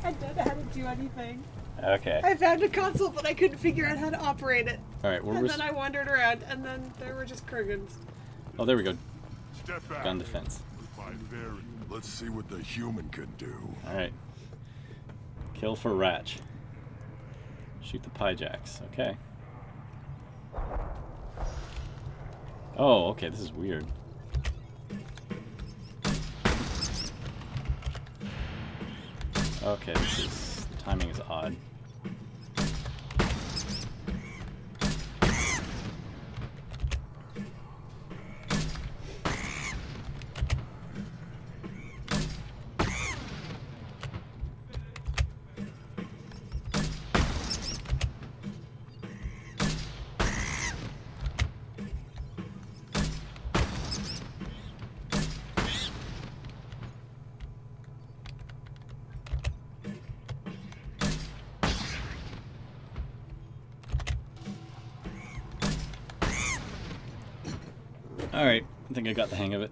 [SPEAKER 2] I don't know how to do anything.
[SPEAKER 1] Okay.
[SPEAKER 2] I found a console, but I couldn't figure out how to operate it.
[SPEAKER 1] Alright,
[SPEAKER 2] and then I wandered around, and then there were just Krogans.
[SPEAKER 1] Oh, there we go.
[SPEAKER 13] Step back.
[SPEAKER 1] Gun defense.
[SPEAKER 13] Let's see what the human can do.
[SPEAKER 1] Alright. Kill for Ratch. Shoot the Pyjaks. Okay. Oh, okay, this is weird. Okay, this is... the timing is odd. Alright, I think I got the hang of it.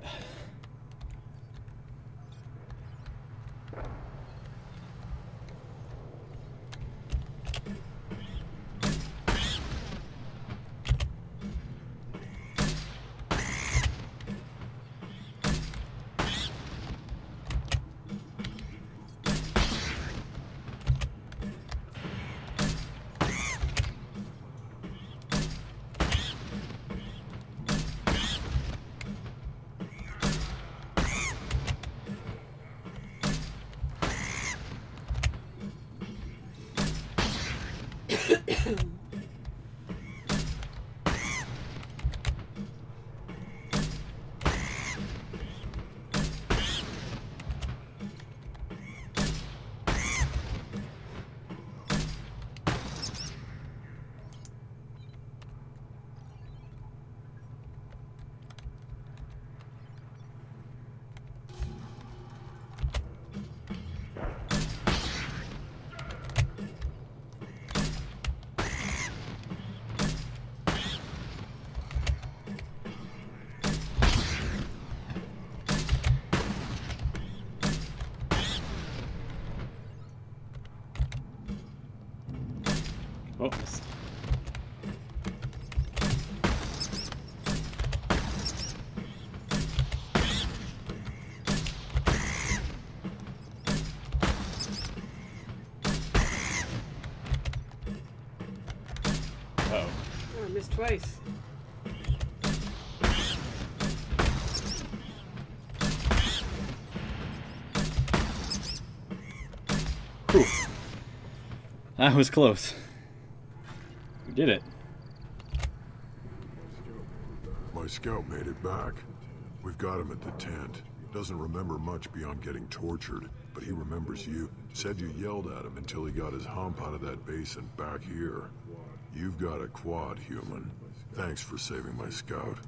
[SPEAKER 1] Oh, missed.
[SPEAKER 2] Oh, I missed twice.
[SPEAKER 1] Whew. That was close. We did it.
[SPEAKER 13] My scout made it back. We've got him at the tent. Doesn't remember much beyond getting tortured, but he remembers you. Said you yelled at him until he got his hump out of that basin back here. You've got a quad, human. Thanks for saving my scout.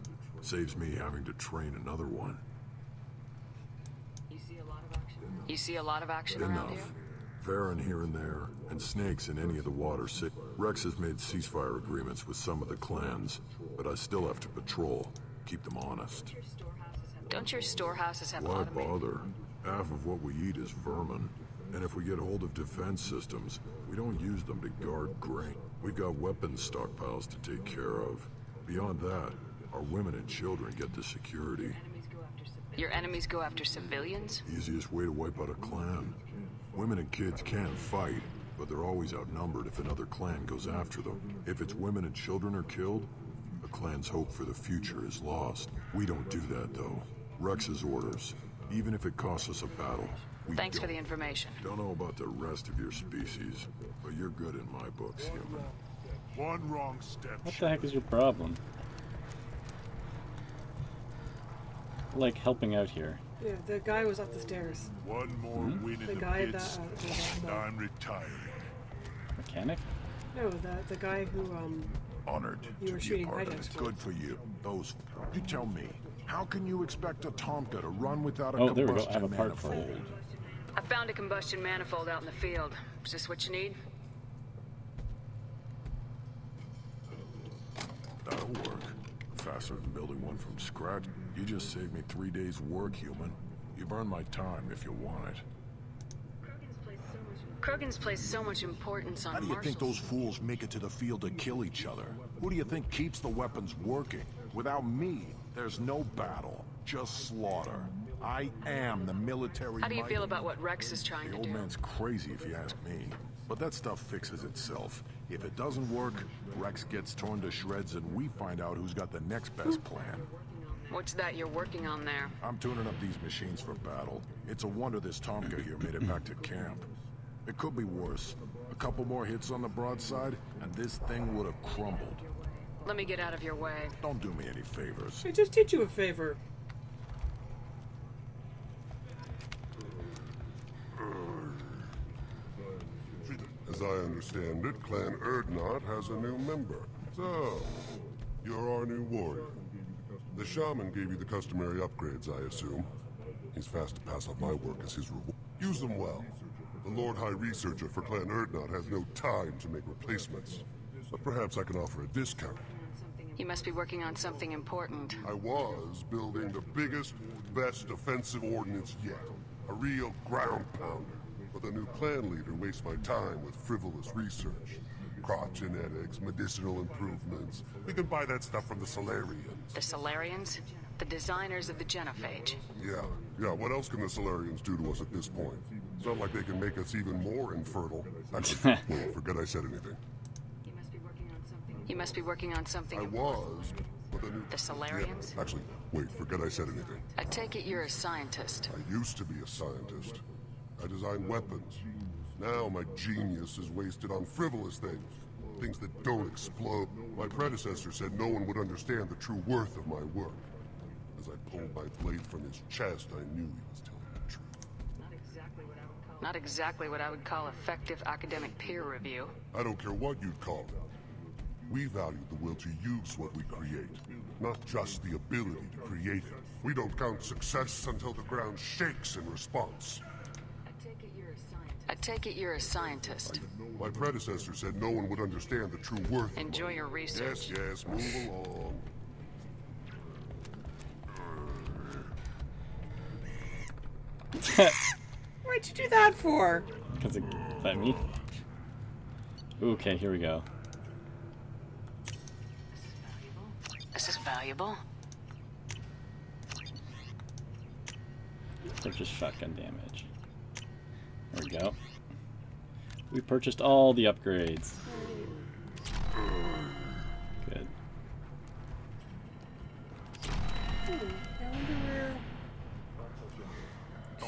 [SPEAKER 13] Saves me having to train another one.
[SPEAKER 16] You see a lot of action around here?
[SPEAKER 13] Farron here and there, and snakes in any of the water. Rex has made ceasefire agreements with some of the clans, but I still have to patrol, keep them honest.
[SPEAKER 16] Don't your storehouses have
[SPEAKER 13] Why
[SPEAKER 16] automated?
[SPEAKER 13] bother? Half of what we eat is vermin. And if we get hold of defense systems, we don't use them to guard grain. We got weapons stockpiles to take care of. Beyond that, our women and children get the security.
[SPEAKER 16] Your enemies go after civilians?
[SPEAKER 13] Easiest way to wipe out a clan. Women and kids can fight, but they're always outnumbered if another clan goes after them. If its women and children are killed, the clan's hope for the future is lost. We don't do that, though. Rex's orders. Even if it costs us a battle,
[SPEAKER 16] Thanks for the information.
[SPEAKER 13] Don't know about the rest of your species, but you're good in my books, human. One wrong step.
[SPEAKER 1] What the heck is your problem? Like helping out here.
[SPEAKER 2] Yeah, the guy was up the stairs.
[SPEAKER 13] One more win in
[SPEAKER 2] The
[SPEAKER 13] the
[SPEAKER 2] guy
[SPEAKER 13] pits,
[SPEAKER 2] that,
[SPEAKER 13] I'm retiring.
[SPEAKER 1] Mechanic?
[SPEAKER 2] No, the guy who
[SPEAKER 13] Honored
[SPEAKER 2] you
[SPEAKER 13] to
[SPEAKER 2] were
[SPEAKER 13] be a
[SPEAKER 2] shooting
[SPEAKER 13] part of
[SPEAKER 2] hijacks
[SPEAKER 13] it.
[SPEAKER 2] for.
[SPEAKER 13] Good for you. You tell me, how can you expect a Tomka to run without a
[SPEAKER 1] Oh, there we go. I
[SPEAKER 13] combustion
[SPEAKER 1] have a part for
[SPEAKER 13] manifold?
[SPEAKER 1] it.
[SPEAKER 16] I found a combustion manifold out in the field. Is this what you need?
[SPEAKER 13] That'll work. Faster than building one from scratch. You just saved me 3 days' work, human. You've earned my time if you want it.
[SPEAKER 16] Krogan's placed so much importance on
[SPEAKER 13] How do you think
[SPEAKER 16] marshals.
[SPEAKER 13] those fools make it to the field to kill each other? Who do you think keeps the weapons working? Without me, there's no battle, just slaughter. I am the military
[SPEAKER 16] How do you
[SPEAKER 13] might.
[SPEAKER 16] feel about what Rex is trying
[SPEAKER 13] The
[SPEAKER 16] to
[SPEAKER 13] old
[SPEAKER 16] do?
[SPEAKER 13] man's crazy if you ask me. But that stuff fixes itself. If it doesn't work, Rex gets torn to shreds and we find out who's got the next best plan.
[SPEAKER 16] What's that you're working on there?
[SPEAKER 13] I'm tuning up these machines for battle. It's a wonder this Tomka here made it back to camp. It could be worse. A couple more hits on the broadside, and this thing would have crumbled.
[SPEAKER 16] Let me get out of your way.
[SPEAKER 13] Don't do me any favors.
[SPEAKER 2] I just did you a favor.
[SPEAKER 14] As I understand it, Clan Erdnot has a new member. So, you're our new warrior. The shaman gave you the customary upgrades, I assume. He's fast to pass off my work as his reward. Use them well. The Lord High Researcher for Clan Erdnot has no time to make replacements. But perhaps I can offer a discount.
[SPEAKER 16] You must be working on something important.
[SPEAKER 14] I was building the biggest, best offensive ordnance yet. A real ground pounder. But the new clan leader wastes my time with frivolous research. Crop genetics, medicinal improvements. We can buy that stuff from the Solarians.
[SPEAKER 16] The Solarians? The designers of the Genophage.
[SPEAKER 14] Yeah, what else can the Solarians do to us at this point? It's not like they can make us even more infertile. Actually, wait, forget I said anything.
[SPEAKER 16] You must be working on something
[SPEAKER 14] I
[SPEAKER 16] important.
[SPEAKER 14] was, but the new...
[SPEAKER 16] The Solarians?
[SPEAKER 14] Yeah, actually, wait, forget I said anything.
[SPEAKER 16] I take it you're a scientist.
[SPEAKER 14] I used to be a scientist. I designed weapons. Now my genius is wasted on frivolous things. Things that don't explode. My predecessor said no one would understand the true worth of my work. As I pulled my blade from his chest, I knew he was telling the truth.
[SPEAKER 16] Not exactly what I would call effective academic peer review.
[SPEAKER 14] I don't care what you'd call it. We value the will to use what we create, not just the ability to create it. We don't count success until the ground shakes in response.
[SPEAKER 16] I take it you're a scientist.
[SPEAKER 14] My predecessor said no one would understand the true worth.
[SPEAKER 16] Enjoy your research.
[SPEAKER 14] Yes, move along.
[SPEAKER 2] What'd you do that for?
[SPEAKER 1] Because is that me? Okay, here we go.
[SPEAKER 16] This is valuable.
[SPEAKER 1] Purchase shotgun damage. There we go. We purchased all the upgrades. Good.
[SPEAKER 2] I wonder where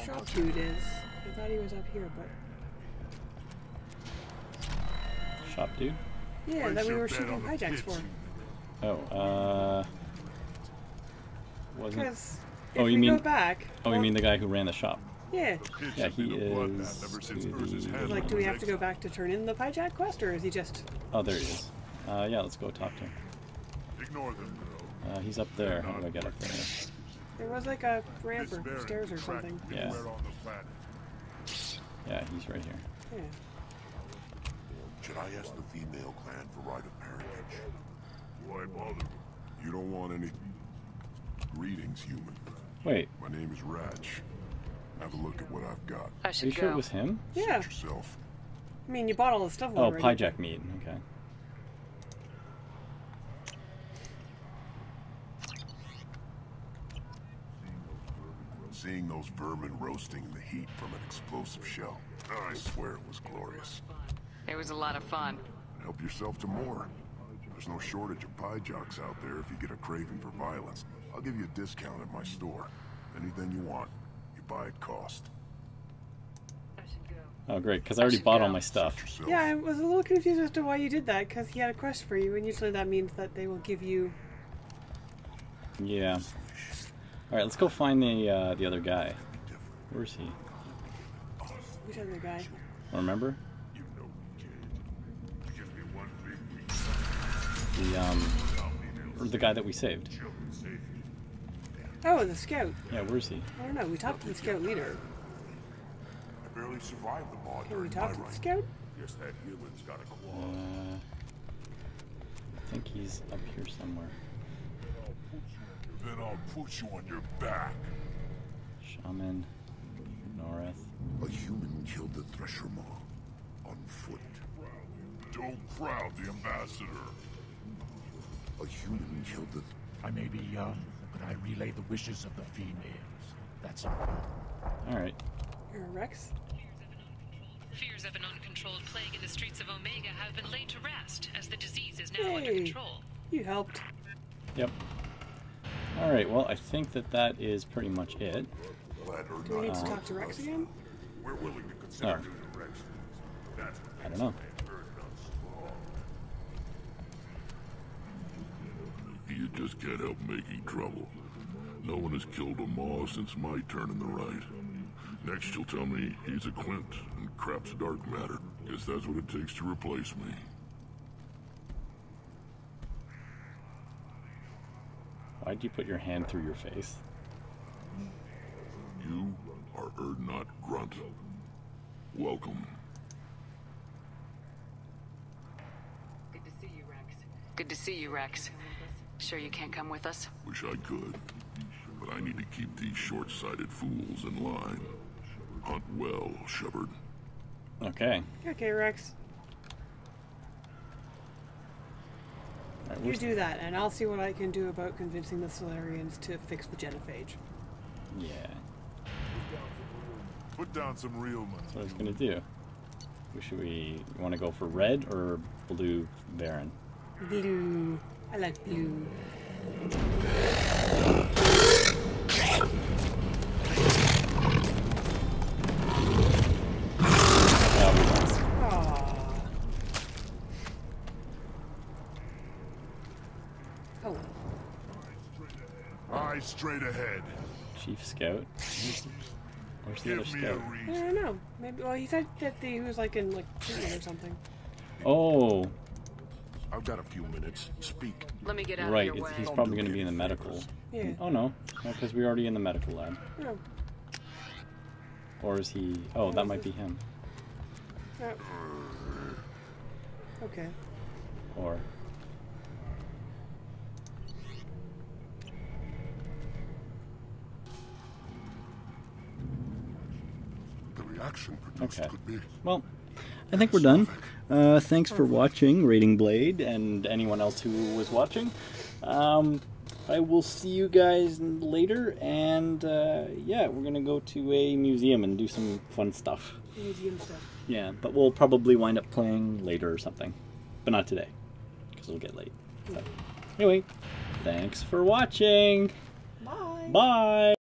[SPEAKER 2] Shop Dude is. I thought he was up here, but...
[SPEAKER 1] Shop dude?
[SPEAKER 2] Yeah, that we were shooting hijacks for.
[SPEAKER 1] Oh, wasn't...
[SPEAKER 2] Because
[SPEAKER 1] Oh,
[SPEAKER 2] if
[SPEAKER 1] you
[SPEAKER 2] we
[SPEAKER 1] mean...
[SPEAKER 2] go back...
[SPEAKER 1] Oh, you mean the guy who ran the shop?
[SPEAKER 2] Yeah.
[SPEAKER 1] Yeah, he is...
[SPEAKER 2] Like, do we have to go back to turn in the hijack quest, or is he just...
[SPEAKER 1] Oh, there he is. Yeah, let's go talk to him.
[SPEAKER 13] Ignore them, bro.
[SPEAKER 1] He's up there. How do I get up there?
[SPEAKER 2] There was like a ramp or stairs or something.
[SPEAKER 1] Yeah. Yeah, he's right here.
[SPEAKER 2] Yeah.
[SPEAKER 13] Should I ask the female clan for rite of parentage? Why bother? You don't want any... Greetings, human.
[SPEAKER 1] Wait.
[SPEAKER 13] My name is Ratch. Have a look at what I've got.
[SPEAKER 16] I
[SPEAKER 1] Are you
[SPEAKER 16] should
[SPEAKER 1] sure
[SPEAKER 16] go.
[SPEAKER 1] it was him?
[SPEAKER 2] Yeah.
[SPEAKER 13] Yourself.
[SPEAKER 2] I mean, you bought all the stuff
[SPEAKER 1] Oh,
[SPEAKER 2] already.
[SPEAKER 1] Pyjack meat. Okay.
[SPEAKER 13] Seeing those vermin roasting in the heat from an explosive shell, I swear it was glorious.
[SPEAKER 16] It was a lot of fun.
[SPEAKER 13] Help yourself to more. There's no shortage of pie jocks out there if you get a craving for violence. I'll give you a discount at my store. Anything you want, you buy at cost.
[SPEAKER 1] Oh, great, because I already bought all my stuff.
[SPEAKER 2] Yeah, I was a little confused as to why you did that, because he had a quest for you, and usually that means that they will give you...
[SPEAKER 1] Yeah. Alright, let's go find the other guy. Where's he?
[SPEAKER 2] Which other guy?
[SPEAKER 1] Remember? The guy that we saved.
[SPEAKER 2] Oh, the scout.
[SPEAKER 1] Yeah, where's he?
[SPEAKER 2] I don't know, we talked to the scout leader.
[SPEAKER 13] I barely survived the mod
[SPEAKER 2] Can we
[SPEAKER 13] during
[SPEAKER 2] talk
[SPEAKER 13] my
[SPEAKER 2] to the
[SPEAKER 13] run.
[SPEAKER 2] scout?
[SPEAKER 13] Guess that human's got a claw.
[SPEAKER 1] I think he's up here somewhere.
[SPEAKER 13] Then I'll put you on your back.
[SPEAKER 1] Shaman, Noreth.
[SPEAKER 13] A human killed the Thresher Maw on foot. Don't crowd the ambassador. A human killed the...
[SPEAKER 18] I may be young, but I relay the wishes of the females. That's all.
[SPEAKER 1] Alright.
[SPEAKER 2] You're a Rex?
[SPEAKER 19] Fears of an uncontrolled plague in the streets of Omega have been laid to rest, as the disease is now under
[SPEAKER 2] Hey,
[SPEAKER 19] control.
[SPEAKER 2] you helped.
[SPEAKER 1] Yep. Alright, well, I think that is pretty much it.
[SPEAKER 2] Do we need to talk to Rex again?
[SPEAKER 13] We're willing to consider
[SPEAKER 1] Oh.
[SPEAKER 13] new directions. That's what
[SPEAKER 1] I don't know.
[SPEAKER 14] You just can't help making trouble. No one has killed a Maw since my turn in the right. Next you'll tell me he's a Quint and crap's dark matter. Guess that's what it takes to replace me.
[SPEAKER 1] Why'd you put your hand through your face?
[SPEAKER 14] You are Urdnot Grunt. Welcome.
[SPEAKER 16] Good to see you, Rex. Good to see you, Rex. Sure you can't come with us?
[SPEAKER 14] Wish I could. But I need to keep these short-sighted fools in line. Hunt well, Shepard.
[SPEAKER 1] Okay.
[SPEAKER 2] Okay, Rex.
[SPEAKER 1] Alright,
[SPEAKER 2] You
[SPEAKER 1] where's-
[SPEAKER 2] do that, and I'll see what I can do about convincing the Solarians to fix the genophage.
[SPEAKER 1] Yeah.
[SPEAKER 13] Put down some real money.
[SPEAKER 1] That's what I was gonna do. You want to go for red or blue Baron?
[SPEAKER 2] Blue. I like blue. Aww. Oh well.
[SPEAKER 13] Eyes straight ahead.
[SPEAKER 1] Chief Scout. Where's the other
[SPEAKER 13] Give me a
[SPEAKER 1] scout?
[SPEAKER 2] I
[SPEAKER 13] reason.
[SPEAKER 2] don't know. Maybe. Well, he said that he was like in treatment or something.
[SPEAKER 1] Oh,
[SPEAKER 13] I've got a few minutes. Speak.
[SPEAKER 16] Let me get out
[SPEAKER 1] right.
[SPEAKER 16] of your way.
[SPEAKER 1] He's probably going to be in the medical.
[SPEAKER 2] Yeah.
[SPEAKER 1] Oh no, because we're already in the medical lab.
[SPEAKER 2] Oh.
[SPEAKER 1] Or is he? Oh, that might be him.
[SPEAKER 2] Oh. Okay.
[SPEAKER 1] Or
[SPEAKER 13] The reaction produced
[SPEAKER 1] okay.
[SPEAKER 13] could be.
[SPEAKER 1] Well, I think we're done. Thanks for watching Raiding Blade and anyone else who was watching. I will see you guys later, and yeah, we're gonna go to a museum and do some fun stuff.
[SPEAKER 2] Museum stuff.
[SPEAKER 1] Yeah, but we'll probably wind up playing later or something, but not today because it'll get late. So, anyway, thanks for watching.
[SPEAKER 2] Bye.
[SPEAKER 1] Bye.